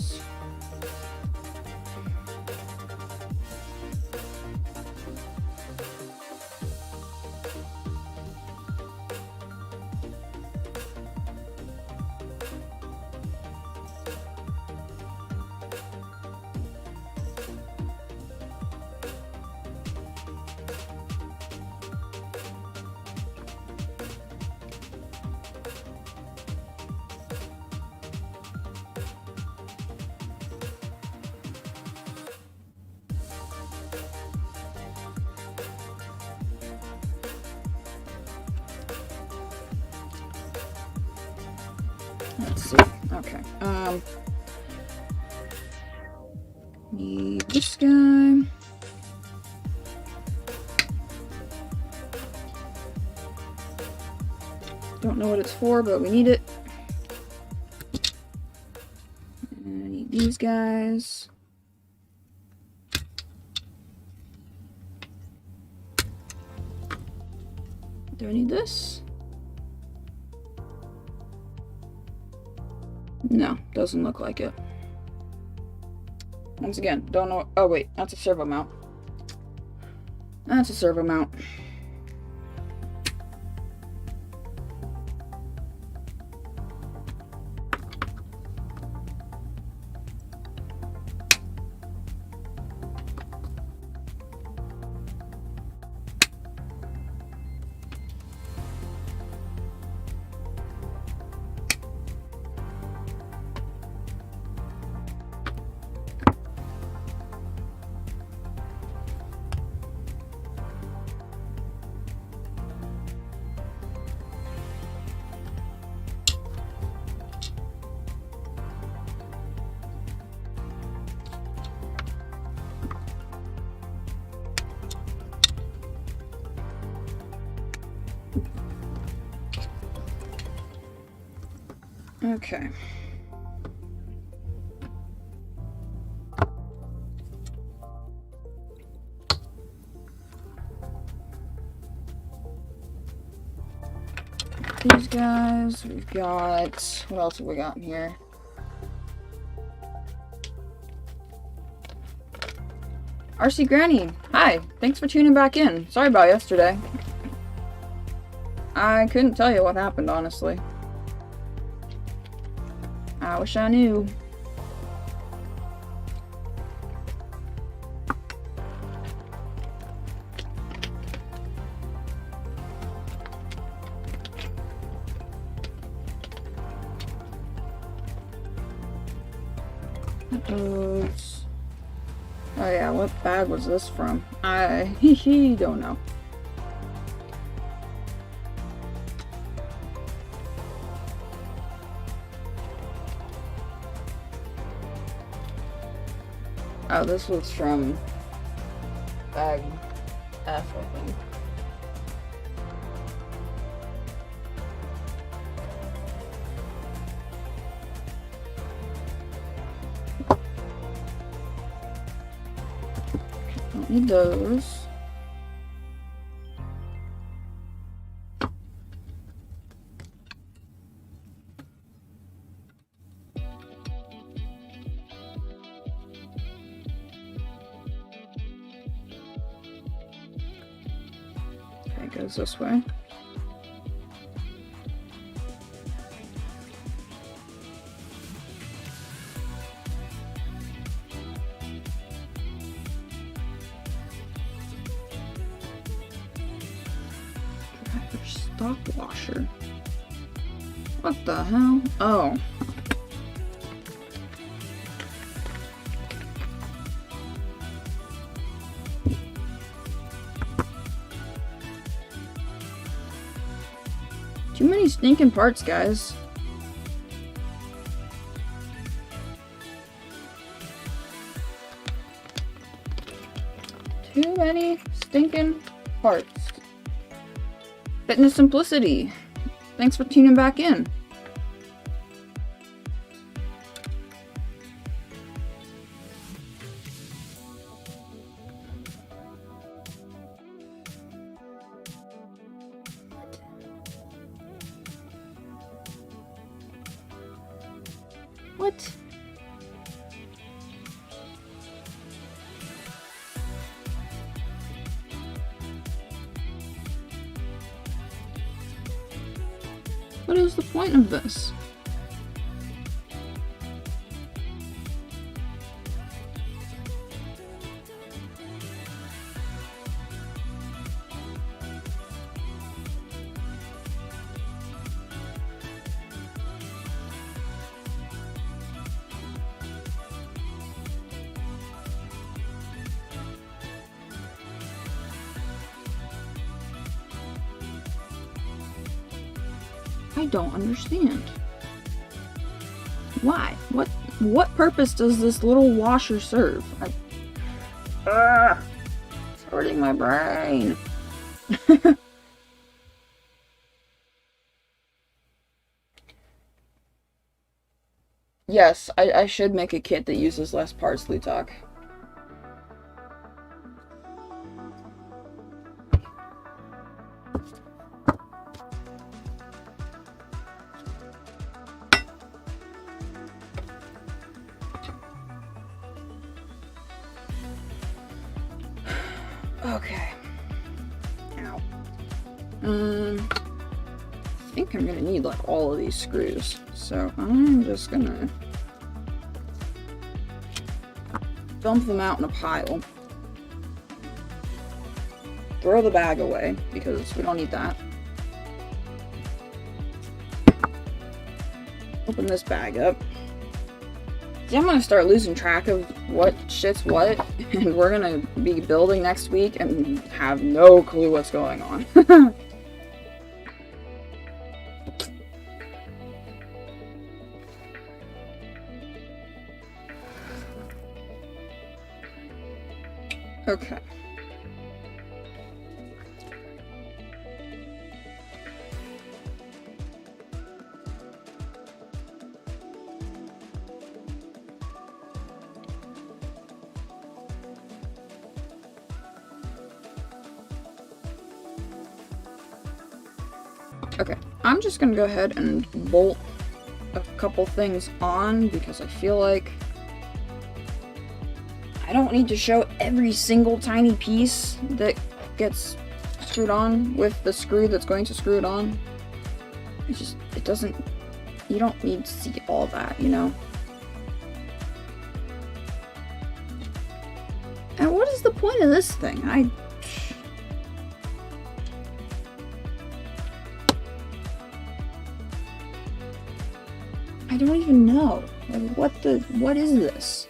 Let's see. Okay. Need this guy. Don't know what it's for, but we need it. And I need these guys. Do I need this? No, doesn't look like it. Once again, don't know. Oh wait, that's a servo mount. That's a servo mount. Okay. These guys, we've got, what else have we got in here? RC Granny, hi, thanks for tuning back in. Sorry about yesterday. I couldn't tell you what happened, honestly. I wish I knew. Oh yeah, what bag was this from? I don't know. Oh, this was from bag F, I think. Don't need those. Okay, it goes this way. Stock washer. What the hell? Oh. Too many stinking parts, guys. Too many stinking parts. Fitness Simplicity. Thanks for tuning back in. What? What is the point of this? I don't understand. Why? What purpose does this little washer serve? It's hurting my brain. Yes, I should make a kit that uses less parts, Lutok. Okay. Ow. I think I'm gonna need like all of these screws. So I'm just gonna dump them out in a pile. Throw the bag away because we don't need that. Open this bag up. See, I'm gonna start losing track of what shit's what, and we're gonna be building next week and have no clue what's going on. Okay. Okay, I'm just gonna go ahead and bolt a couple things on because I feel like I don't need to show every single tiny piece that gets screwed on with the screw that's going to screw it on. It doesn't, you don't need to see all that, you know? And what is the point of this thing? I don't even know. What is this?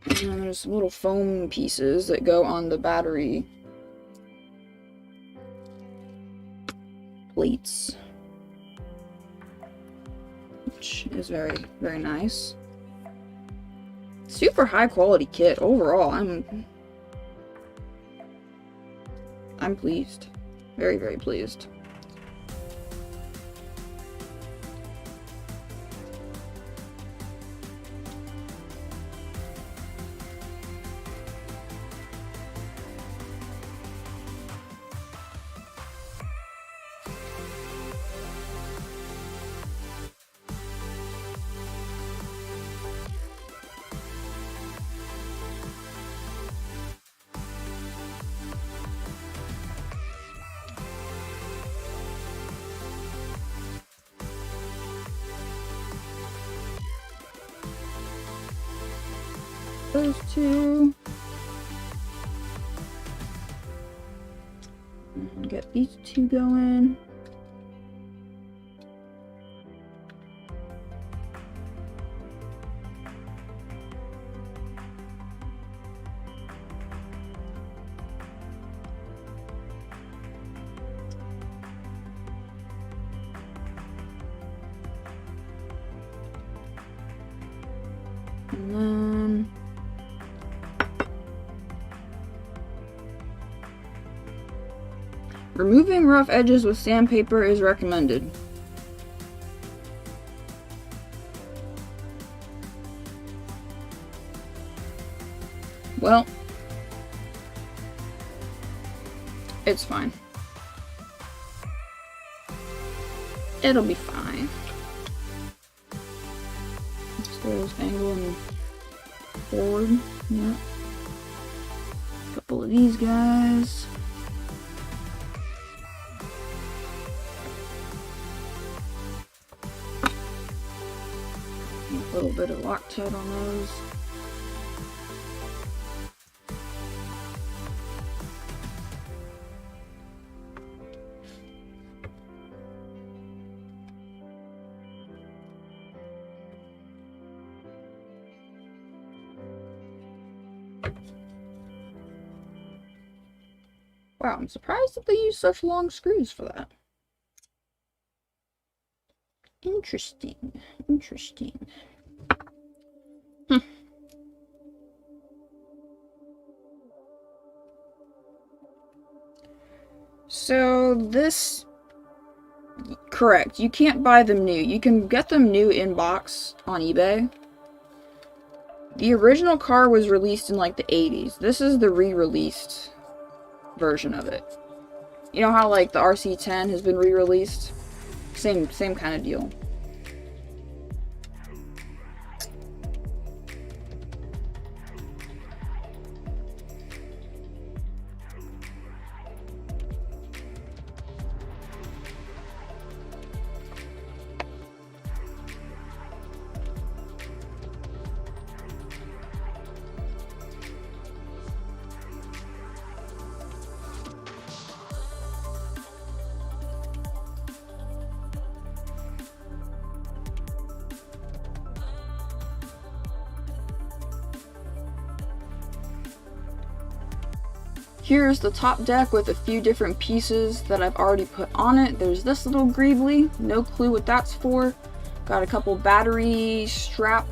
And then there's some little foam pieces that go on the battery plates, which is very, very nice. Super high quality kit overall. I'm pleased. Very, very pleased. Those two. And get these two going. And then removing rough edges with sandpaper is recommended. Well, it's fine. It'll be fine. Stairs, angle, and forward. Yeah. Couple of these guys. A little bit of Loctite on those. Wow, I'm surprised that they use such long screws for that. Interesting. Interesting. So this, correct, you can't buy them new. You can get them new in box on eBay. The original car was released in like the 80s. This is the re-released version of it. You know how like the RC10 has been re-released? Same kind of deal. Here's the top deck with a few different pieces that I've already put on it. There's this little greebly, no clue what that's for. Got a couple battery strap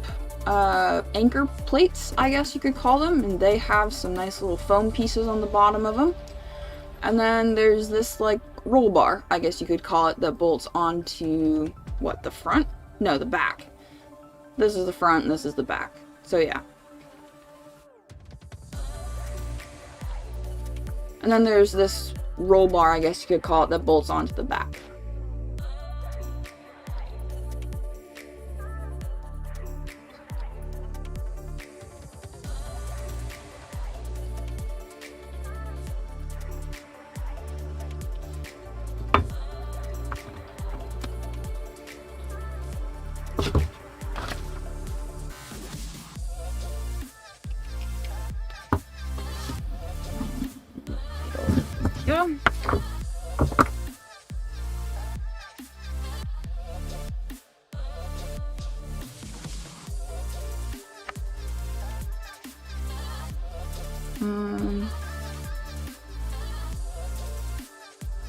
anchor plates, I guess you could call them, and they have some nice little foam pieces on the bottom of them. And then there's this like roll bar, I guess you could call it, that bolts onto, what, the front? No, the back. This is the front and this is the back. So yeah. And then there's this roll bar, I guess you could call it, that bolts onto the back. go.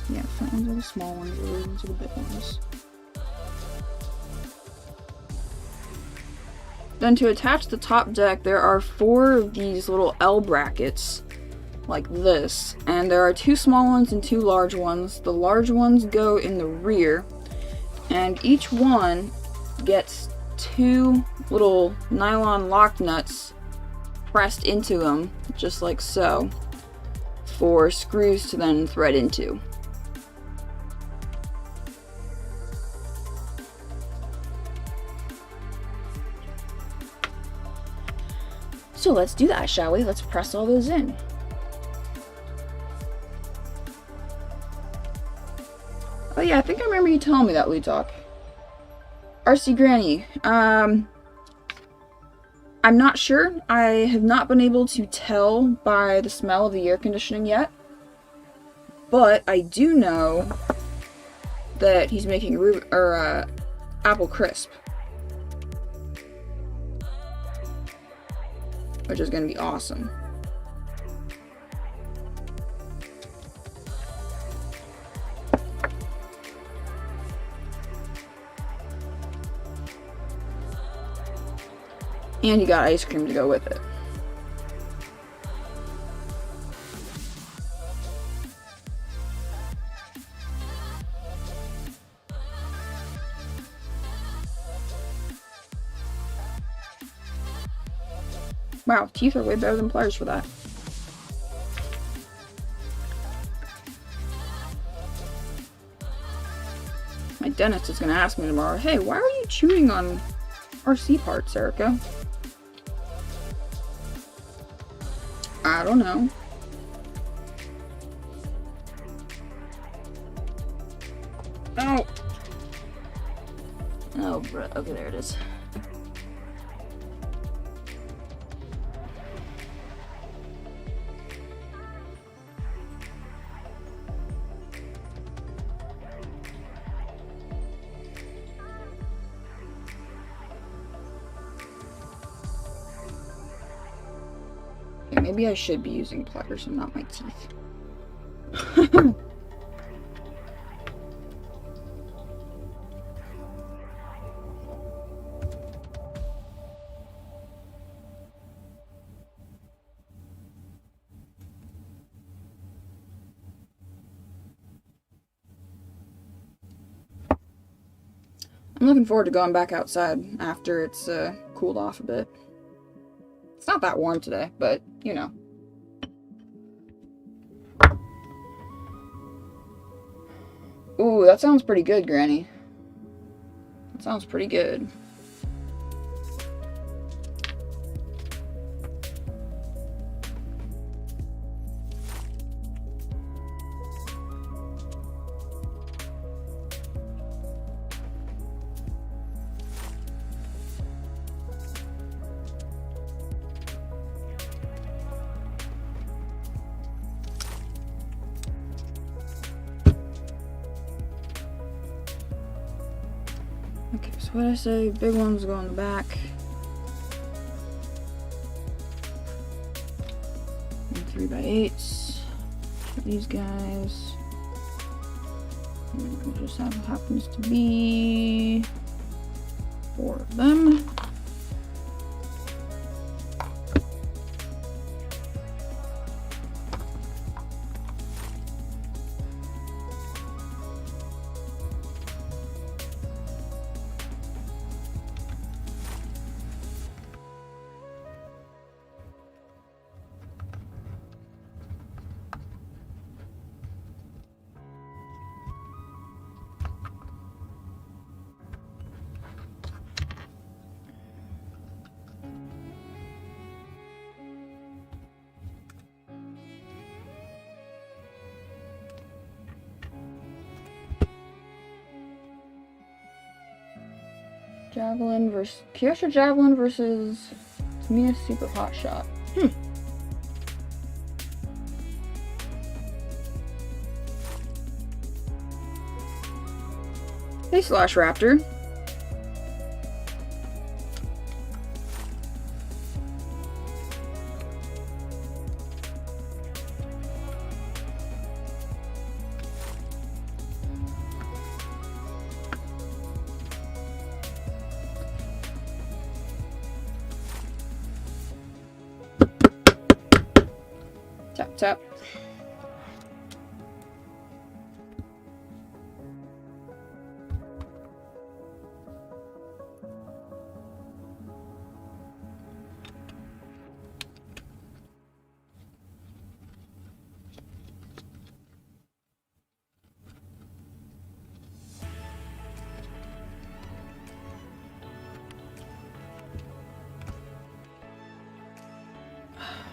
Yeah, front ones are the small ones, the rear ones are the big ones. Then to attach the top deck, there are 4 of these little L brackets, like this. And there are 2 small ones and 2 large ones. The large ones go in the rear, and each one gets 2 little nylon lock nuts pressed into them, just like so, for screws to then thread into. So let's do that, shall we? Let's press all those in. Oh yeah, I think I remember you telling me that, Lutok. RC Granny. I'm not sure. I have not been able to tell by the smell of the air conditioning yet. But I do know that he's making apple crisp, which is going to be awesome. And you got ice cream to go with it. Wow, teeth are way better than pliers for that. My dentist is going to ask me tomorrow, hey, why are you chewing on RC parts, Erica? I don't know. Oh. Oh, okay, there it is. Maybe I should be using pliers and not my teeth. I'm looking forward to going back outside after it's cooled off a bit. It's not that warm today, but, you know. Ooh, that sounds pretty good, Granny. That sounds pretty good. Okay, so what did I say? Big ones go on the back. And 3x8s. These guys. And just happens to be 4 of them. Javelin versus Kyosho Javelin versus Tamina Super Hot Shot. Hey, Slash Raptor. Tap, tap.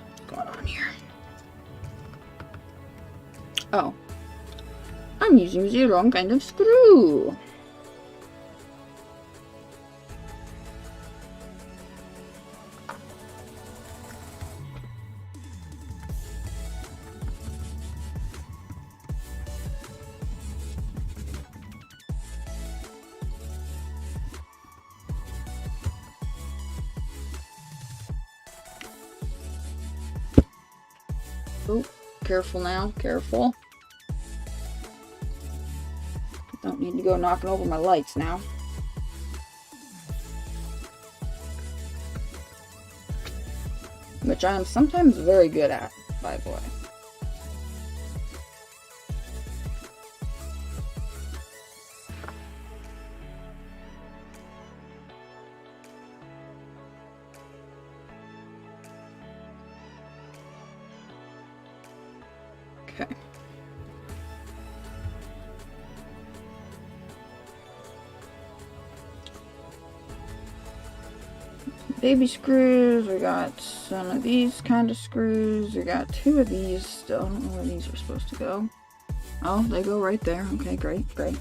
What's going on here? Oh. I'm using the wrong kind of screw. Oh, careful now, careful. Don't need to go knocking over my lights now. Which I am sometimes very good at, by the way. Okay. Baby screws, we got some of these kind of screws, we got 2 of these still. I don't know where these are supposed to go. Oh, they go right there. Okay, great, great.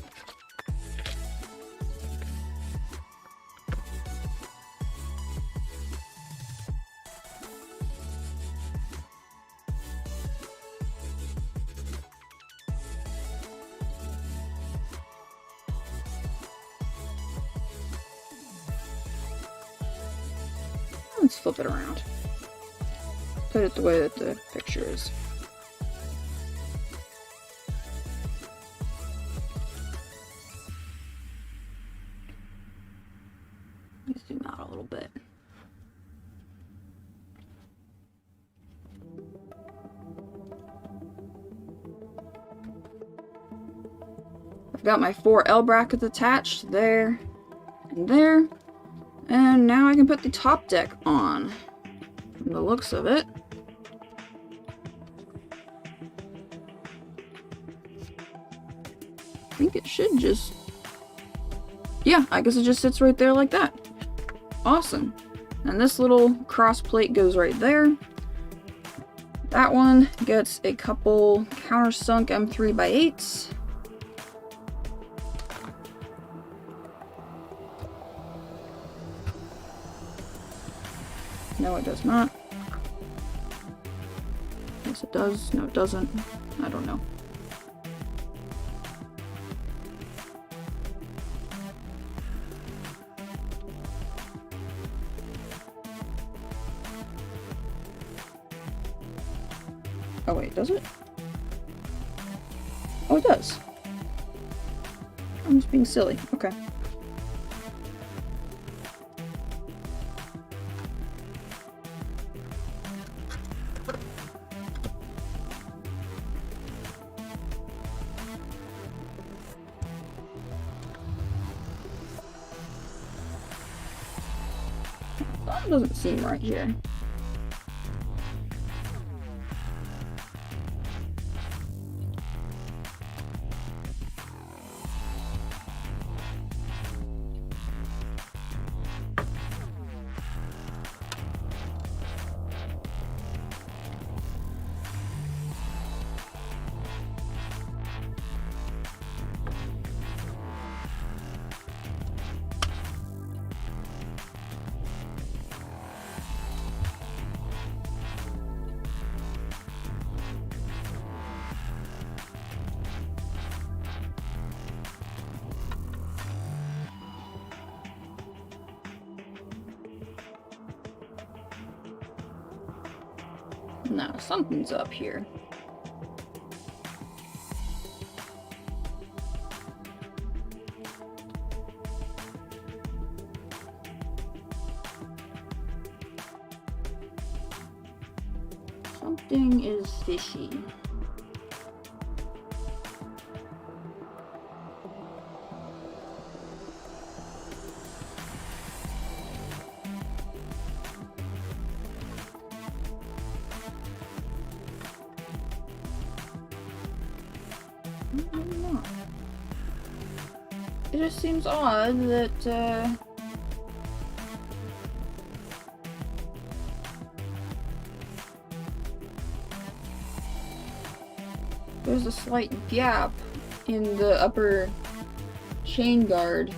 Let's flip it around. Put it the way that the picture is. Let's zoom out a little bit. I've got my 4 L brackets attached there and there. And now I can put the top deck on, from the looks of it. I think it should just... Yeah, I guess it just sits right there like that. Awesome. And this little cross plate goes right there. That one gets a couple countersunk M3x8s. No, it does not. Yes, it does. No, it doesn't. I don't know. Oh wait, does it? Oh, it does. I'm just being silly. Okay. That doesn't seem right here. No, something's up here. Something is fishy. It just seems odd that, there's a slight gap in the upper chain guard.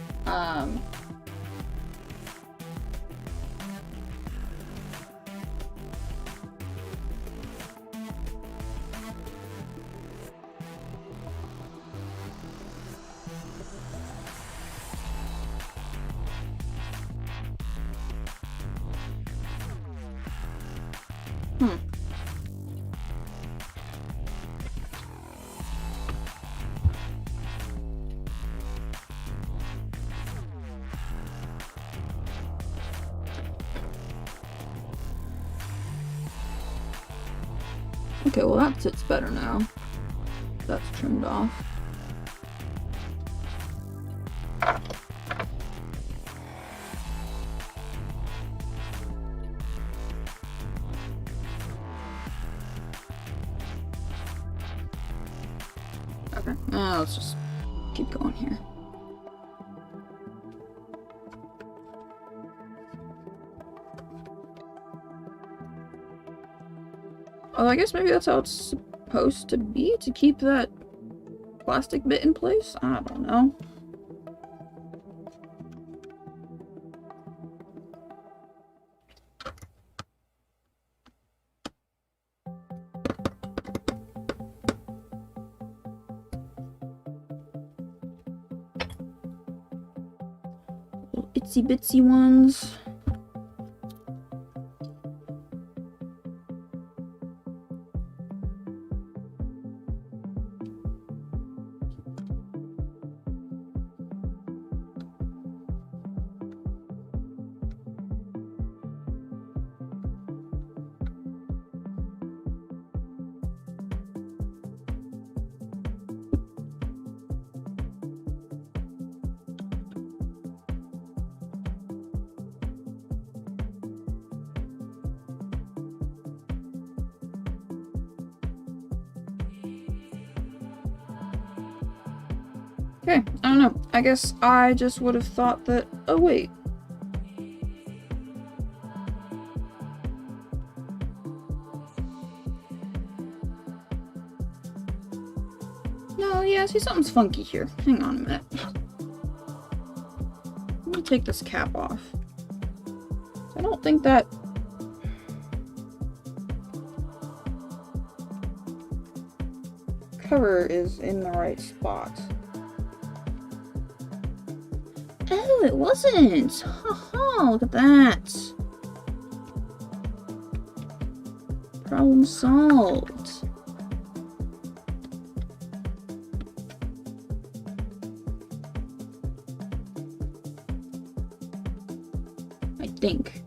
Okay, well that sits better now. That's trimmed off. Okay, now let's just keep going here. Oh, I guess maybe that's how it's supposed to be, to keep that plastic bit in place? I don't know. Little itsy bitsy ones. Okay, I don't know. I guess I just would have thought that... Oh, wait. No, yeah, see, something's funky here. Hang on a minute. Let me take this cap off. I don't think that... cover is in the right spot. Oh, it wasn't! Haha, look at that! Problem solved. I think.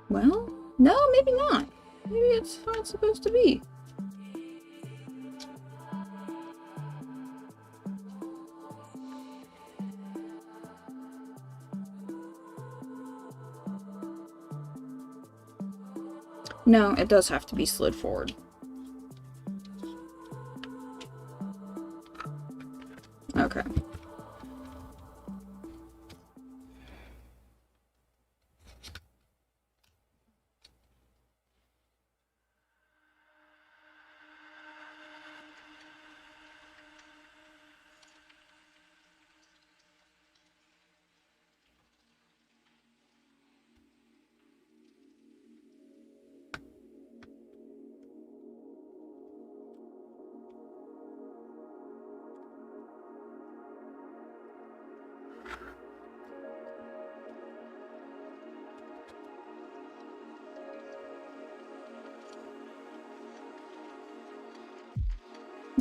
Well, no, maybe not. Maybe it's how it's supposed to be. No, it does have to be slid forward. Okay.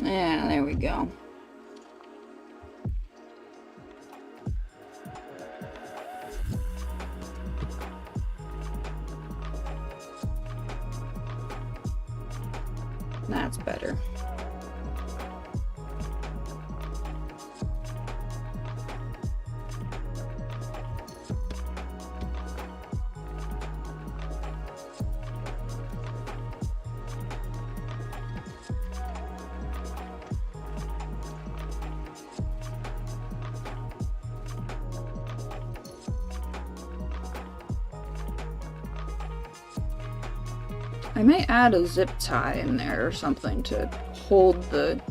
Yeah, there we go. That's better. I may add a zip tie in there or something to hold the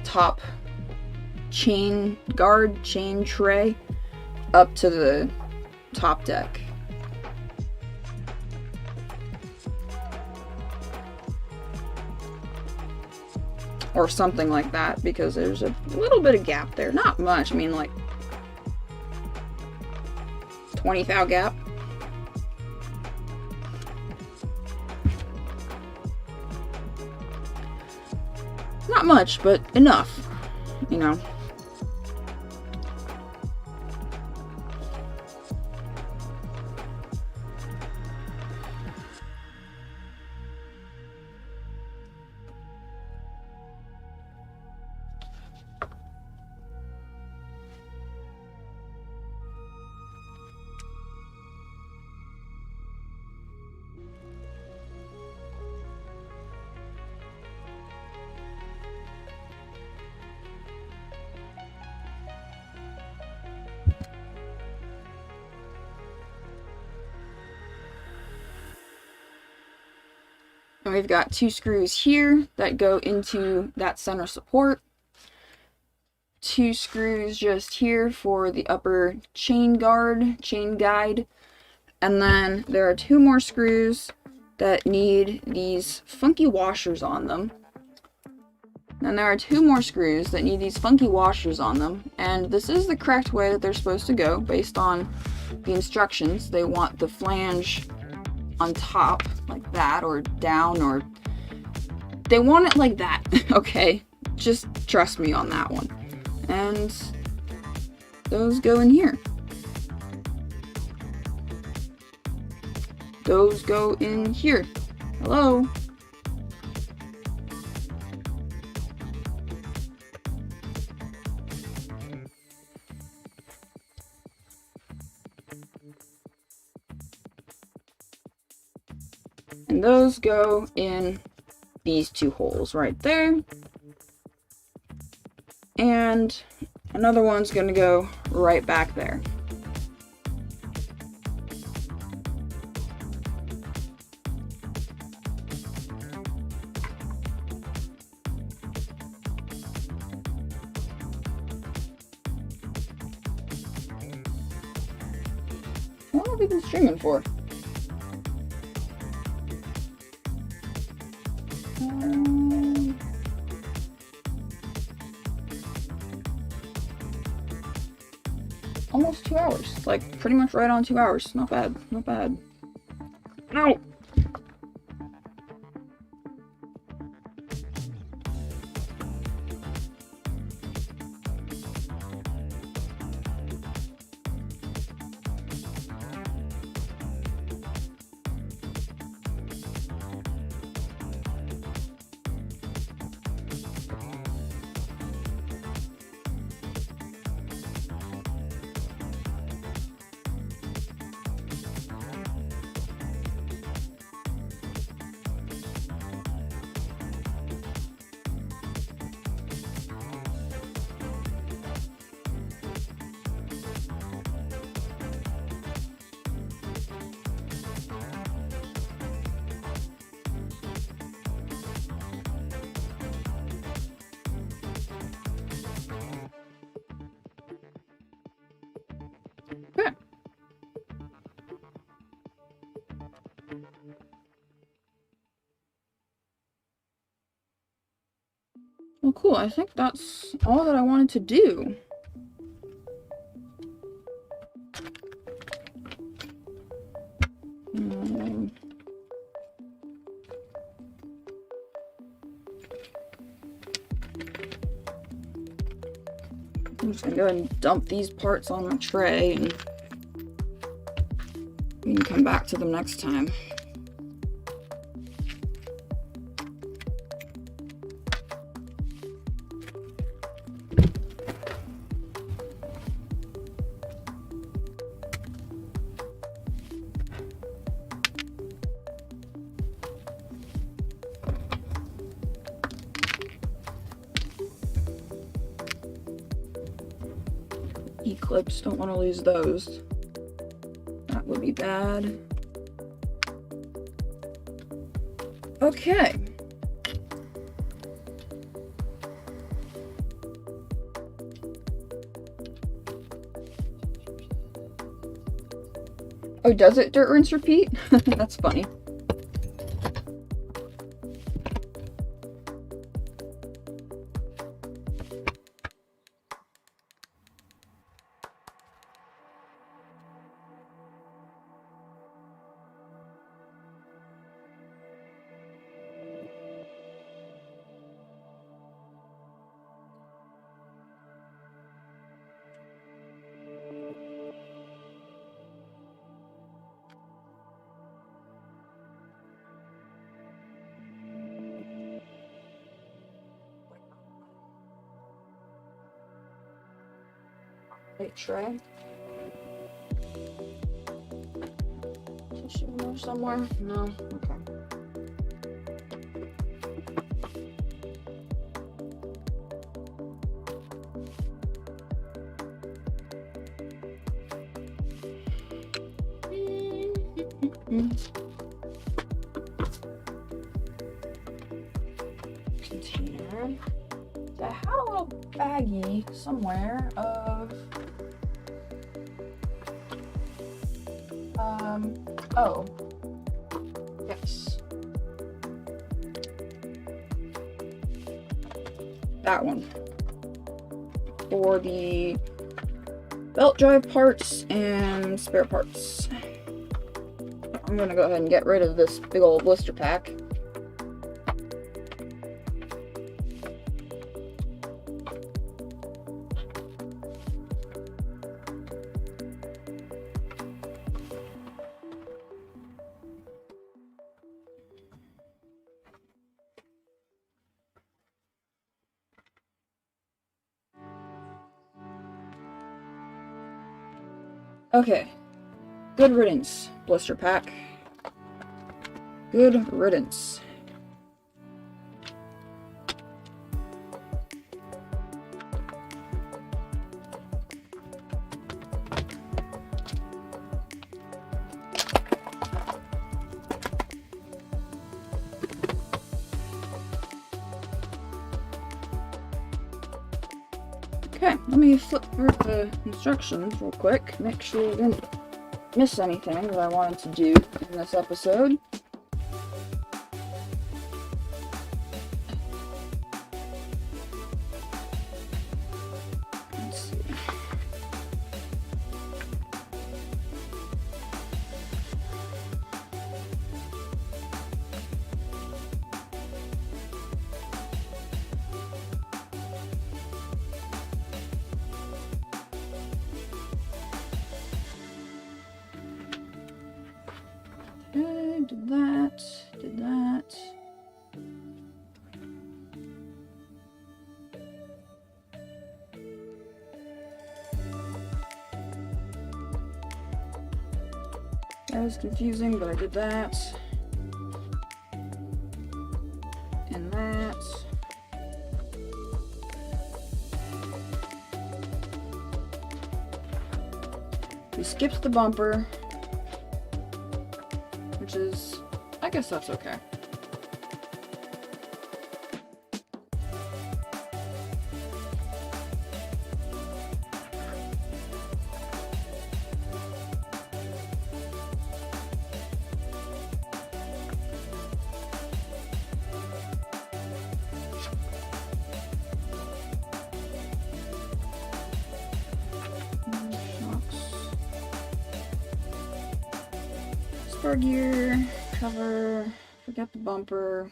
top chain tray up to the top deck. Or something like that, because there's a little bit of gap there. Not much, I mean like 20 thou gap. Not much, but enough, you know. And we've got 2 screws here that go into that center support. 2 screws just here for the upper chain guide. And then there are 2 more screws that need these funky washers on them. And there are 2 more screws that need these funky washers on them. And this is the correct way that they're supposed to go based on the instructions. They want the flange on top like that, or down, or they want it like that. Okay, just trust me on that one. And those go in here. Those go in here. Hello? And those go in these 2 holes right there. And another one's gonna go right back there. How long have we been streaming for? Almost 2 hours. Like, pretty much right on 2 hours. Not bad. Not bad. No! Okay. Well, cool. I think that's all that I wanted to do. just gonna go ahead and dump these parts on the tray, and we can come back to them next time. E-clips, don't want to lose those. That would be bad. Okay. Oh, does it dirt, rinse, repeat? That's funny. Tray. Tissue in there somewhere? No? Okay. Container. So I had a little baggie somewhere of oh, yes. That one. For the belt drive parts and spare parts. I'm gonna go ahead and get rid of this big old blister pack. Okay, good riddance, blister pack. Good riddance. Okay, let me flip through the instructions real quick, make sure I didn't miss anything that I wanted to do in this episode. Let's see. Did that, did that. That was confusing, but I did that. And that. We skipped the bumper. Which is, I guess that's okay. Spare gear, cover, forget the bumper.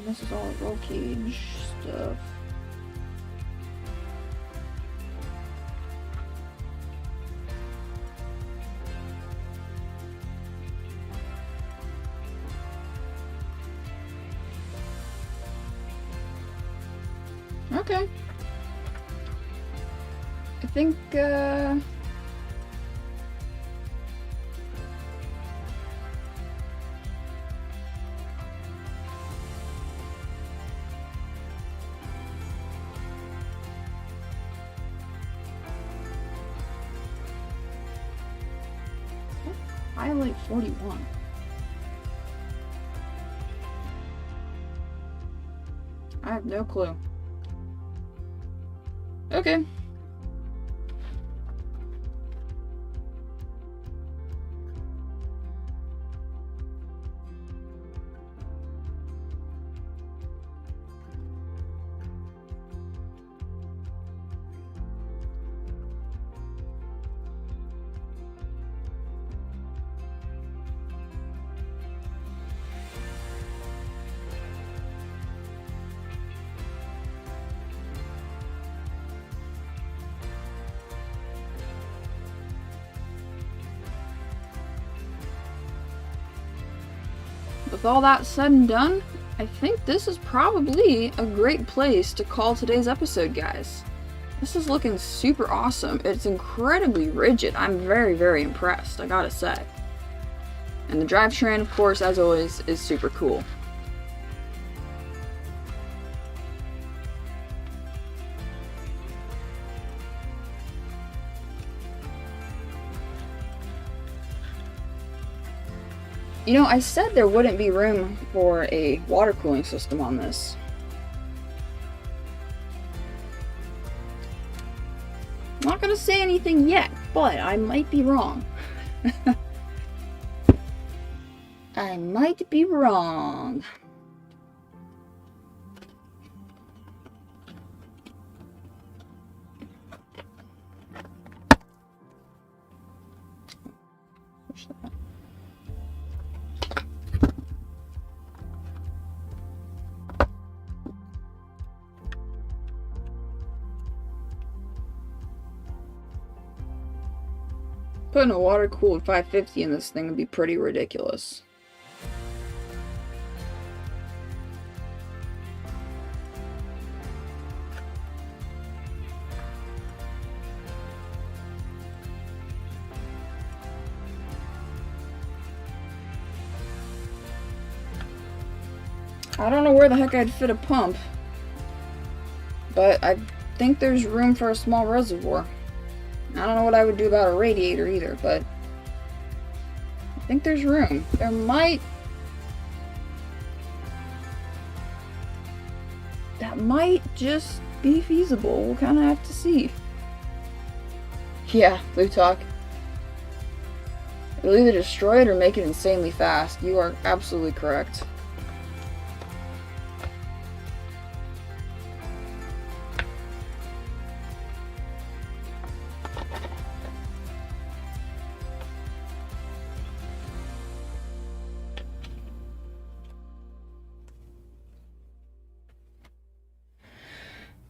This is all roll cage stuff. Okay. I think, highlight 41. I have no clue. Okay. With all that said and done, I think this is probably a great place to call today's episode, guys. This is looking super awesome. It's incredibly rigid. I'm very, very impressed, I gotta say. And the drivetrain, of course, as always, is super cool. You know, I said there wouldn't be room for a water cooling system on this. I'm not gonna say anything yet, but I might be wrong. I might be wrong. Push that. Putting a water-cooled 550 in this thing would be pretty ridiculous. I don't know where the heck I'd fit a pump, but I think there's room for a small reservoir. I don't know what I would do about a radiator either, but I think there's room. There might... That might just be feasible. We'll kind of have to see. Yeah, Blue Talk. It'll either destroy it or make it insanely fast. You are absolutely correct.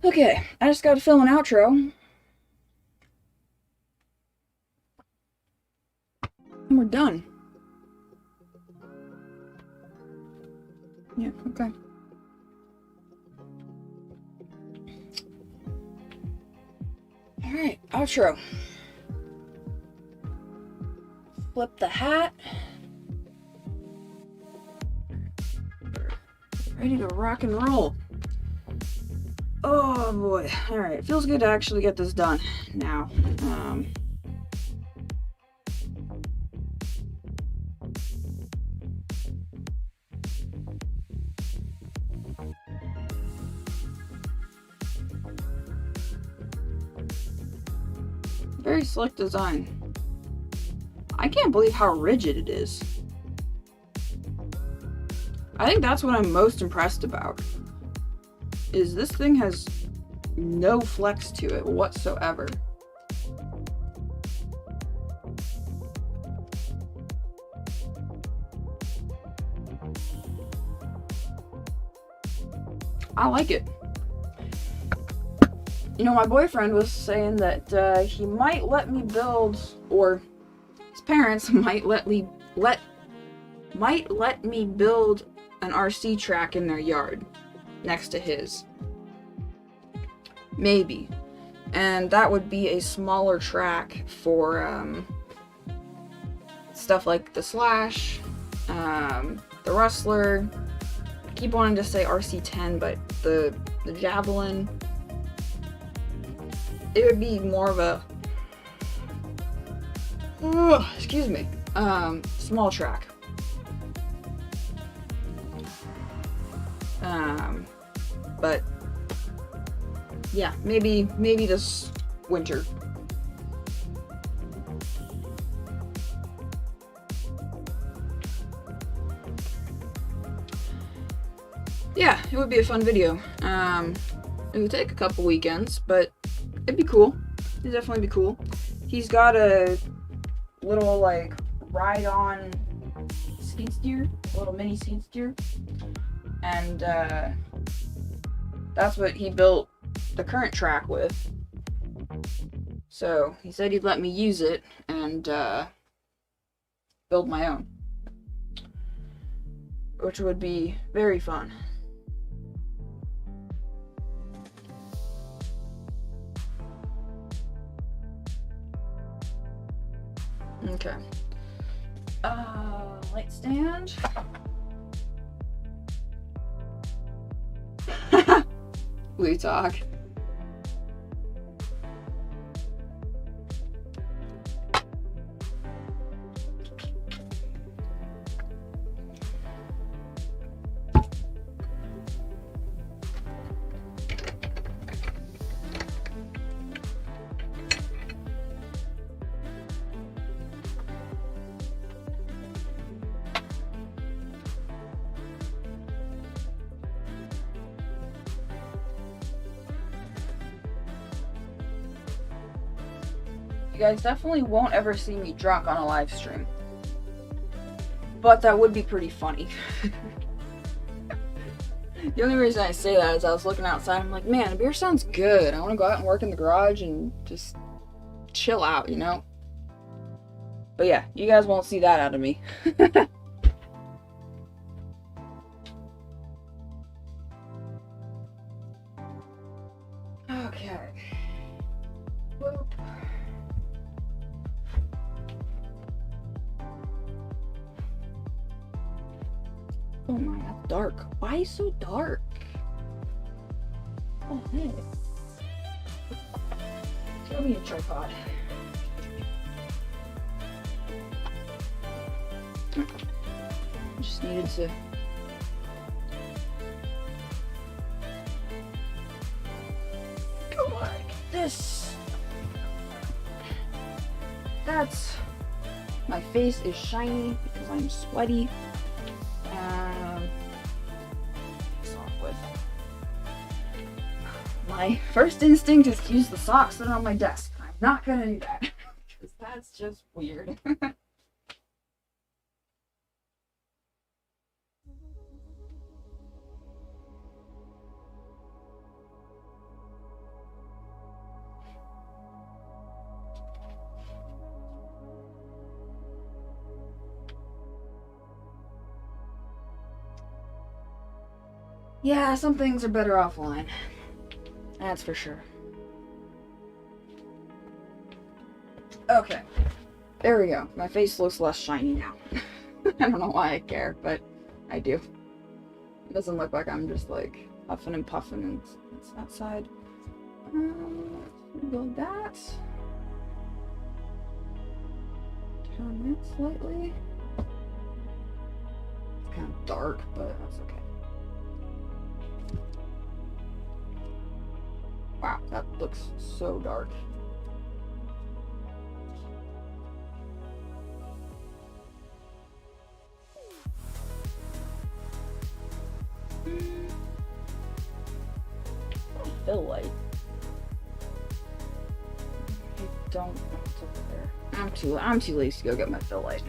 Okay, I just gotta film an outro. And we're done. Yeah, okay. Alright, outro. Flip the hat. Ready to rock and roll. Oh boy. Alright, it feels good to actually get this done now. Very slick design. I can't believe how rigid it is. I think that's what I'm most impressed about. Is this thing has no flex to it whatsoever. I like it. You know, my boyfriend was saying that he might let me build, or his parents might let me build an RC track in their yard next to his. Maybe. And that would be a smaller track for stuff like the Slash, the Rustler. I keep wanting to say RC10, but the Javelin. It would be more of a excuse me, small track. But yeah, maybe this winter. Yeah, it would be a fun video. It would take a couple weekends, but it'd be cool. It'd definitely be cool. He's got a little, like, ride-on skid steer, a little mini skid steer, and that's what he built the current track with. So he said he'd let me use it and build my own, which would be very fun. Okay. Light stand. We talk. You guys definitely won't ever see me drunk on a live stream. But that would be pretty funny. The only reason I say that is I was looking outside, I'm like, man, a beer sounds good. I want to go out and work in the garage and just chill out, you know? But yeah, you guys won't see that out of me. Okay. Whoop. Oh my god, dark. Why is it so dark? Oh, hey. Show me a tripod. Just needed to... go like this. That's... my face is shiny because I'm sweaty. My first instinct is to use the socks that are on my desk. I'm not gonna do that because that's just weird. Yeah, some things are better offline. That's for sure. Okay. There we go. My face looks less shiny now. I don't know why I care, but I do. It doesn't look like I'm just like huffing and puffing and it's outside. Build that. Turn it slightly. It's kind of dark, but that's okay. Wow, that looks so dark. Fill light. I don't know what's over there. I'm too lazy to go get my fill light.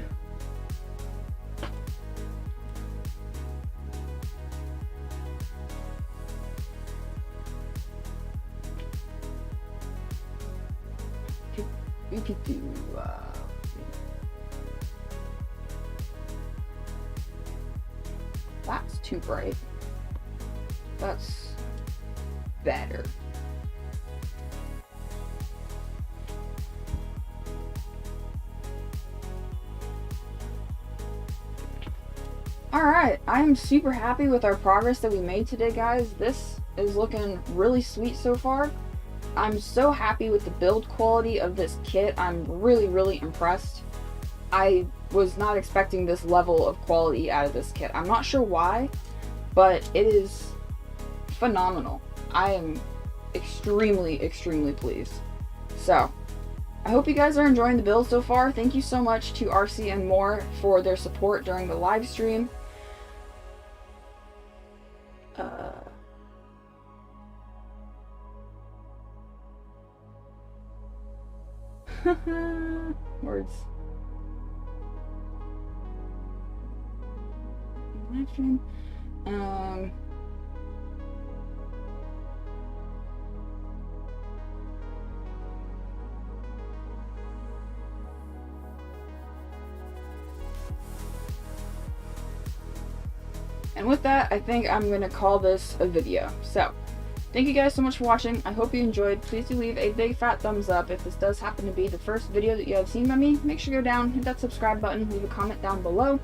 we could do, that's too bright. That's better. Alright, I'm super happy with our progress that we made today, guys. This is looking really sweet so far. I'm so happy with the build quality of this kit. I'm really, really impressed. I was not expecting this level of quality out of this kit. I'm not sure why, but it is phenomenal. I am extremely, extremely pleased. So, I hope you guys are enjoying the build so far. Thank you so much to RC and More for their support during the live stream. Words. Live stream. And with that, I think I'm going to call this a video. So, thank you guys so much for watching. I hope you enjoyed. Please do leave a big fat thumbs up. If this does happen to be the first video that you have seen by me, make sure you go down, hit that subscribe button, leave a comment down below.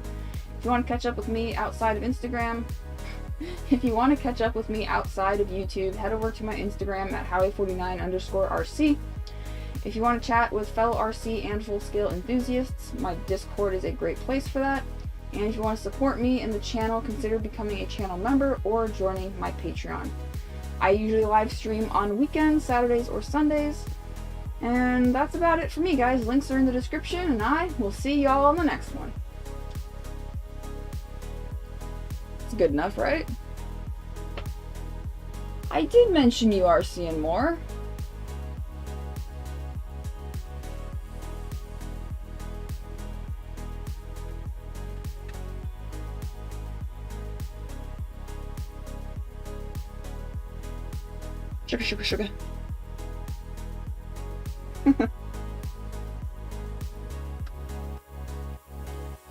If you want to catch up with me outside of Instagram, if you want to catch up with me outside of YouTube, head over to my Instagram at Howie49_RC. If you want to chat with fellow RC and full-scale enthusiasts, my Discord is a great place for that. And if you want to support me in the channel, consider becoming a channel member or joining my Patreon. I usually live stream on weekends, Saturdays, or Sundays. And that's about it for me, guys. Links are in the description, and I will see y'all on the next one. It's good enough, right? I did mention you RC and More. Sugar, sugar, sugar.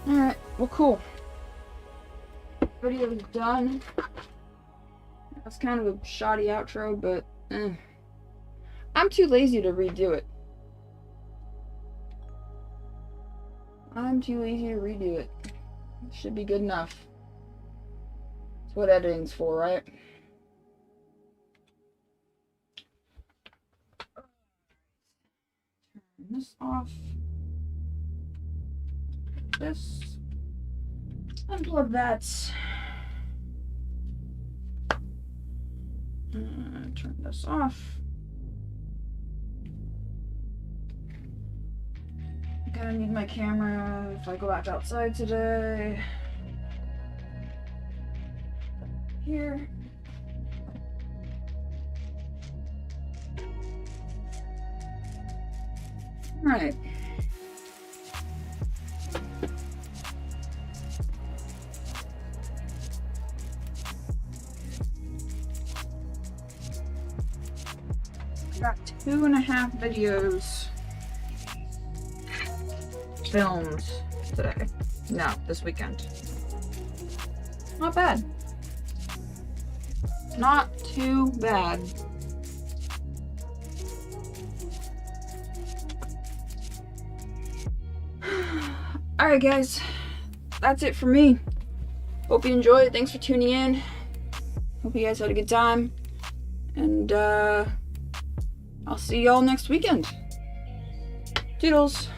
Alright, well, cool. Video is done. That's kind of a shoddy outro, but I'm too lazy to redo it. I'm too lazy to redo it. It should be good enough. That's what editing's for, right? Turn this off. This. Unplug that. Turn this off. I'm gonna need my camera if I go back outside today. Here. Alright. Got 2.5 videos filmed today. No, this weekend. Not bad. Not too bad. Alright guys, that's it for me. Hope you enjoyed. Thanks for tuning in. Hope you guys had a good time. And I'll see y'all next weekend. Toodles.